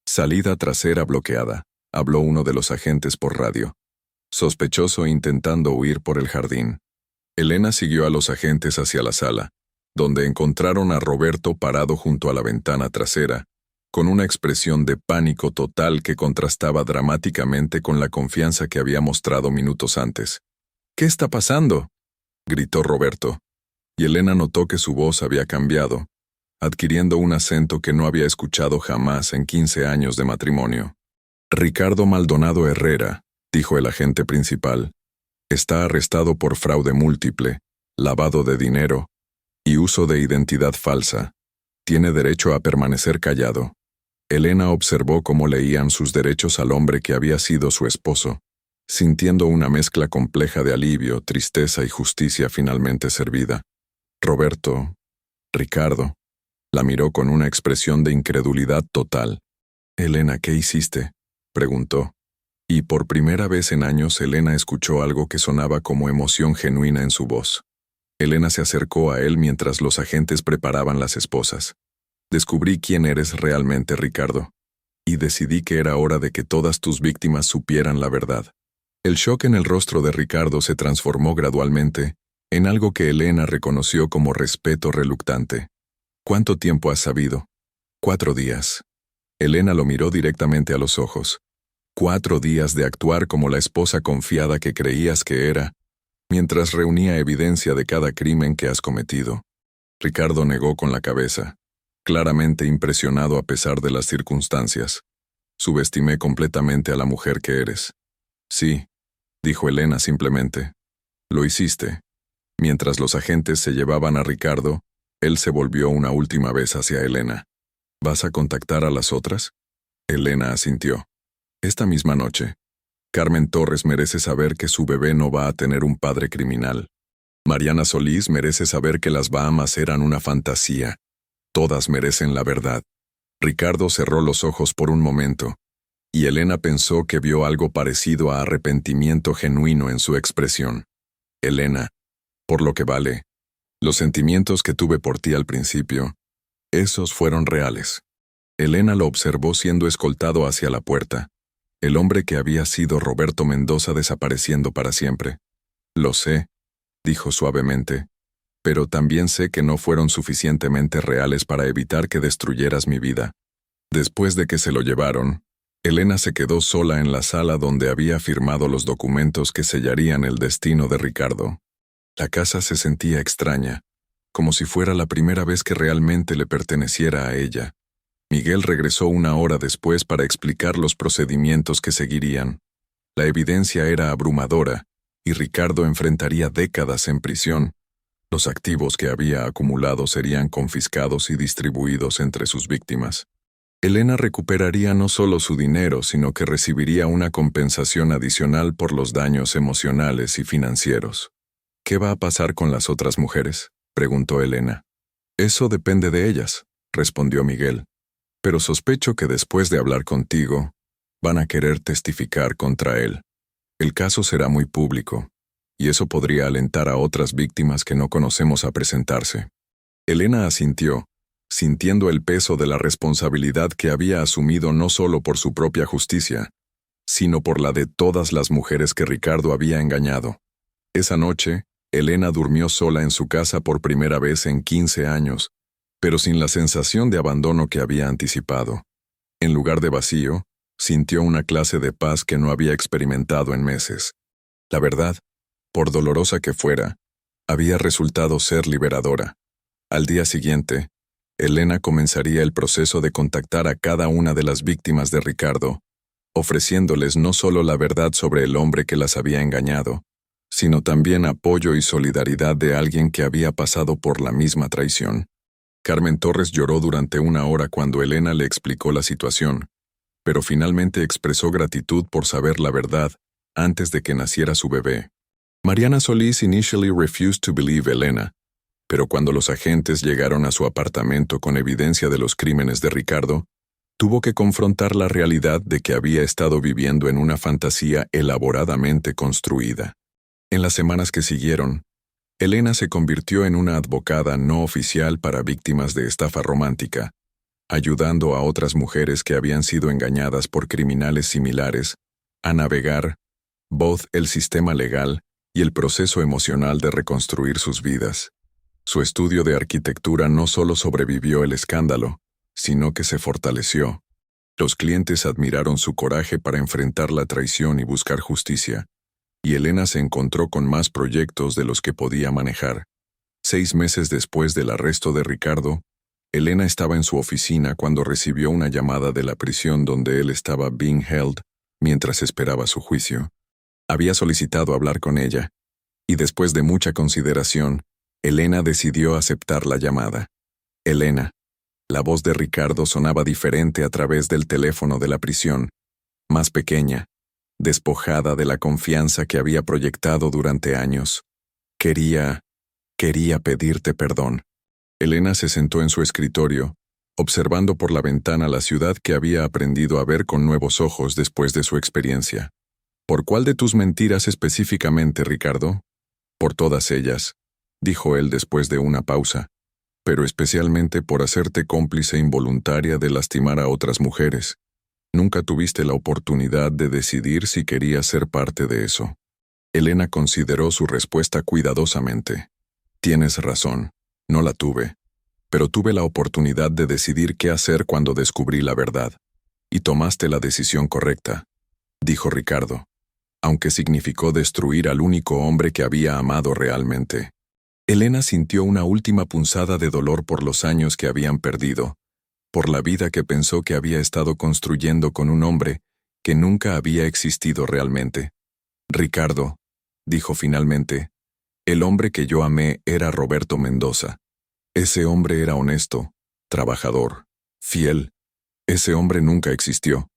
Salida trasera bloqueada, habló uno de los agentes por radio. Sospechoso intentando huir por el jardín. Elena siguió a los agentes hacia la sala, donde encontraron a Roberto parado junto a la ventana trasera, con una expresión de pánico total que contrastaba dramáticamente con la confianza que había mostrado minutos antes. ¿Qué está pasando?, gritó Roberto, y Elena notó que su voz había cambiado, adquiriendo un acento que no había escuchado jamás en 15 años de matrimonio. Ricardo Maldonado Herrera, dijo el agente principal, está arrestado por fraude múltiple, lavado de dinero y uso de identidad falsa. Tiene derecho a permanecer callado. Elena observó cómo leían sus derechos al hombre que había sido su esposo, sintiendo una mezcla compleja de alivio, tristeza y justicia finalmente servida. Roberto, Ricardo, la miró con una expresión de incredulidad total. «Elena, ¿qué hiciste?», preguntó. Y por primera vez en años Elena escuchó algo que sonaba como emoción genuina en su voz. Elena se acercó a él mientras los agentes preparaban las esposas. «Descubrí quién eres realmente, Ricardo. Y decidí que era hora de que todas tus víctimas supieran la verdad». El shock en el rostro de Ricardo se transformó gradualmente en algo que Elena reconoció como respeto reluctante. «¿Cuánto tiempo has sabido?». «4 días». Elena lo miró directamente a los ojos. 4 días de actuar como la esposa confiada que creías que era, mientras reunía evidencia de cada crimen que has cometido. Ricardo negó con la cabeza, claramente impresionado a pesar de las circunstancias. «Subestimé completamente a la mujer que eres». «Sí», dijo Elena simplemente. «Lo hiciste». Mientras los agentes se llevaban a Ricardo, él se volvió una última vez hacia Elena. «¿Vas a contactar a las otras?». Elena asintió. «Esta misma noche. Carmen Torres merece saber que su bebé no va a tener un padre criminal. Mariana Solís merece saber que las Bahamas eran una fantasía. Todas merecen la verdad». Ricardo cerró los ojos por un momento, y Elena pensó que vio algo parecido a arrepentimiento genuino en su expresión. «Elena, por lo que vale, los sentimientos que tuve por ti al principio, esos fueron reales». Elena lo observó siendo escoltado hacia la puerta, el hombre que había sido Roberto Mendoza desapareciendo para siempre. «Lo sé», dijo suavemente, «pero también sé que no fueron suficientemente reales para evitar que destruyeras mi vida». Después de que se lo llevaron, Elena se quedó sola en la sala donde había firmado los documentos que sellarían el destino de Ricardo. La casa se sentía extraña, como si fuera la primera vez que realmente le perteneciera a ella. Miguel regresó 1 hora después para explicar los procedimientos que seguirían. La evidencia era abrumadora, y Ricardo enfrentaría décadas en prisión. Los activos que había acumulado serían confiscados y distribuidos entre sus víctimas. Elena recuperaría no solo su dinero, sino que recibiría una compensación adicional por los daños emocionales y financieros. «¿Qué va a pasar con las otras mujeres?», preguntó Elena. «Eso depende de ellas», respondió Miguel. «Pero sospecho que después de hablar contigo, van a querer testificar contra él. El caso será muy público, y eso podría alentar a otras víctimas que no conocemos a presentarse». Elena asintió, sintiendo el peso de la responsabilidad que había asumido no solo por su propia justicia, sino por la de todas las mujeres que Ricardo había engañado. Esa noche, Elena durmió sola en su casa por primera vez en 15 años, pero sin la sensación de abandono que había anticipado. En lugar de vacío, sintió una clase de paz que no había experimentado en meses. La verdad, por dolorosa que fuera, había resultado ser liberadora. Al día siguiente, Elena comenzaría el proceso de contactar a cada una de las víctimas de Ricardo, ofreciéndoles no solo la verdad sobre el hombre que las había engañado, sino también apoyo y solidaridad de alguien que había pasado por la misma traición. Carmen Torres lloró durante 1 hora cuando Elena le explicó la situación, pero finalmente expresó gratitud por saber la verdad antes de que naciera su bebé. Mariana Solís initially refused to believe Elena, pero cuando los agentes llegaron a su apartamento con evidencia de los crímenes de Ricardo, tuvo que confrontar la realidad de que había estado viviendo en una fantasía elaboradamente construida. En las semanas que siguieron, Elena se convirtió en una advocada no oficial para víctimas de estafa romántica, ayudando a otras mujeres que habían sido engañadas por criminales similares a navegar both el sistema legal y el proceso emocional de reconstruir sus vidas. Su estudio de arquitectura no solo sobrevivió el escándalo, sino que se fortaleció. Los clientes admiraron su coraje para enfrentar la traición y buscar justicia, y Elena se encontró con más proyectos de los que podía manejar. 6 meses después del arresto de Ricardo, Elena estaba en su oficina cuando recibió una llamada de la prisión donde él estaba being held mientras esperaba su juicio. Había solicitado hablar con ella, y después de mucha consideración, Elena decidió aceptar la llamada. «Elena», La voz de Ricardo sonaba diferente a través del teléfono de la prisión, más pequeña, despojada de la confianza que había proyectado durante años. Quería pedirte perdón. Elena se sentó en su escritorio, observando por la ventana la ciudad que había aprendido a ver con nuevos ojos después de su experiencia. ¿Por cuál de tus mentiras específicamente, Ricardo? Por todas ellas, dijo él después de una pausa, pero especialmente por hacerte cómplice involuntaria de lastimar a otras mujeres. Nunca tuviste la oportunidad de decidir si querías ser parte de eso. Elena consideró su respuesta cuidadosamente. Tienes razón, no la tuve, pero tuve la oportunidad de decidir qué hacer cuando descubrí la verdad. Y tomaste la decisión correcta, dijo Ricardo, aunque significó destruir al único hombre que había amado realmente. Elena sintió una última punzada de dolor por los años que habían perdido, por la vida que pensó que había estado construyendo con un hombre que nunca había existido realmente. Ricardo, dijo finalmente, el hombre que yo amé era Roberto Mendoza. Ese hombre era honesto, trabajador, fiel. Ese hombre nunca existió.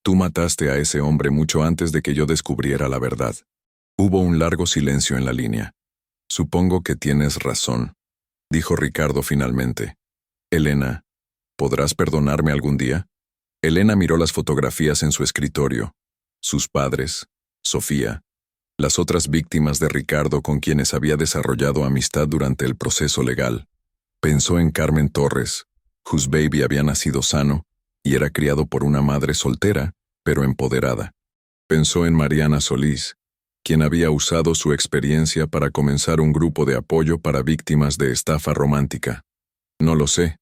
Tú mataste a ese hombre mucho antes de que yo descubriera la verdad. Hubo un largo silencio en la línea. Supongo que tienes razón, dijo Ricardo finalmente. Elena, ¿podrás perdonarme algún día? Elena miró las fotografías en su escritorio. Sus padres, Sofía, las otras víctimas de Ricardo con quienes había desarrollado amistad durante el proceso legal. Pensó en Carmen Torres, whose baby había nacido sano y era criado por una madre soltera, pero empoderada. Pensó en Mariana Solís, quien había usado su experiencia para comenzar un grupo de apoyo para víctimas de estafa romántica. No lo sé,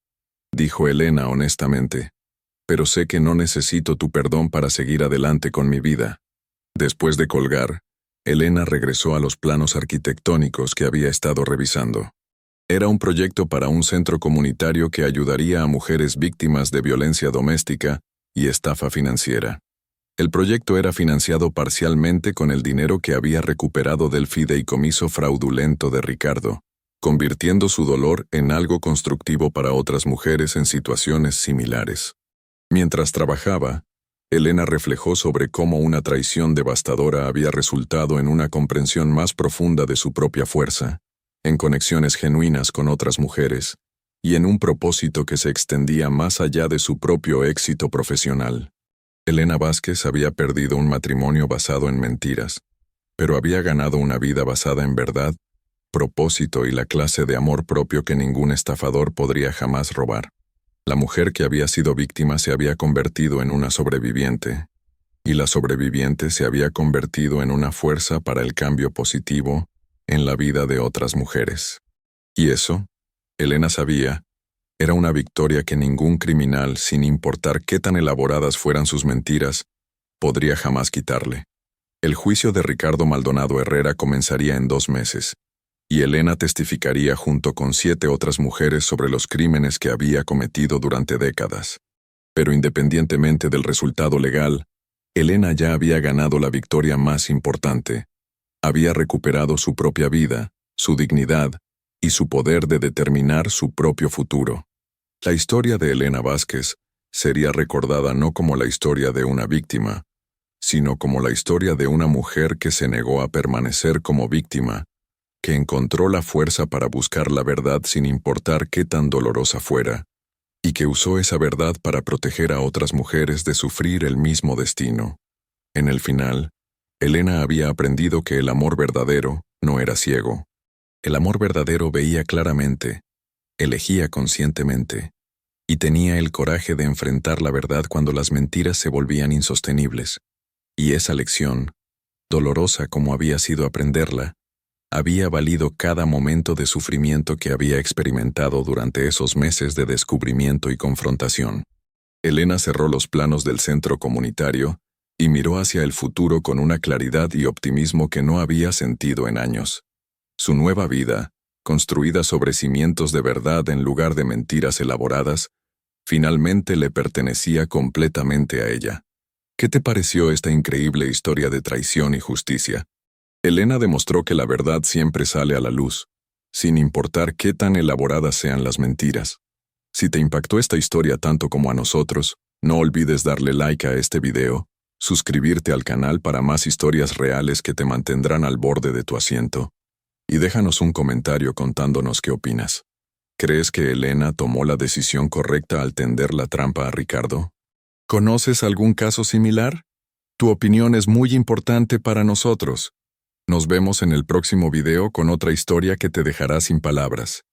dijo Elena honestamente, pero sé que no necesito tu perdón para seguir adelante con mi vida. Después de colgar, Elena regresó a los planos arquitectónicos que había estado revisando. Era un proyecto para un centro comunitario que ayudaría a mujeres víctimas de violencia doméstica y estafa financiera. El proyecto era financiado parcialmente con el dinero que había recuperado del fideicomiso fraudulento de Ricardo, convirtiendo su dolor en algo constructivo para otras mujeres en situaciones similares. Mientras trabajaba, Elena reflejó sobre cómo una traición devastadora había resultado en una comprensión más profunda de su propia fuerza, en conexiones genuinas con otras mujeres, y en un propósito que se extendía más allá de su propio éxito profesional. Elena Vázquez había perdido un matrimonio basado en mentiras, pero había ganado una vida basada en verdad, propósito y la clase de amor propio que ningún estafador podría jamás robar. La mujer que había sido víctima se había convertido en una sobreviviente, y la sobreviviente se había convertido en una fuerza para el cambio positivo en la vida de otras mujeres. Y eso, Elena sabía, era una victoria que ningún criminal, sin importar qué tan elaboradas fueran sus mentiras, podría jamás quitarle. El juicio de Ricardo Maldonado Herrera comenzaría en 2 meses, y Elena testificaría junto con 7 otras mujeres sobre los crímenes que había cometido durante décadas. Pero independientemente del resultado legal, Elena ya había ganado la victoria más importante. Había recuperado su propia vida, su dignidad y su poder de determinar su propio futuro. La historia de Elena Vázquez sería recordada no como la historia de una víctima, sino como la historia de una mujer que se negó a permanecer como víctima, que encontró la fuerza para buscar la verdad sin importar qué tan dolorosa fuera, y que usó esa verdad para proteger a otras mujeres de sufrir el mismo destino. En el final, Elena había aprendido que el amor verdadero no era ciego. El amor verdadero veía claramente, elegía conscientemente, y tenía el coraje de enfrentar la verdad cuando las mentiras se volvían insostenibles. Y esa lección, dolorosa como había sido aprenderla, había valido cada momento de sufrimiento que había experimentado durante esos meses de descubrimiento y confrontación. Elena cerró los planos del centro comunitario y miró hacia el futuro con una claridad y optimismo que no había sentido en años. Su nueva vida, construida sobre cimientos de verdad en lugar de mentiras elaboradas, finalmente le pertenecía completamente a ella. ¿Qué te pareció esta increíble historia de traición y justicia? Elena demostró que la verdad siempre sale a la luz, sin importar qué tan elaboradas sean las mentiras. Si te impactó esta historia tanto como a nosotros, no olvides darle like a este video, suscribirte al canal para más historias reales que te mantendrán al borde de tu asiento, y déjanos un comentario contándonos qué opinas. ¿Crees que Elena tomó la decisión correcta al tender la trampa a Ricardo? ¿Conoces algún caso similar? Tu opinión es muy importante para nosotros. Nos vemos en el próximo video con otra historia que te dejará sin palabras.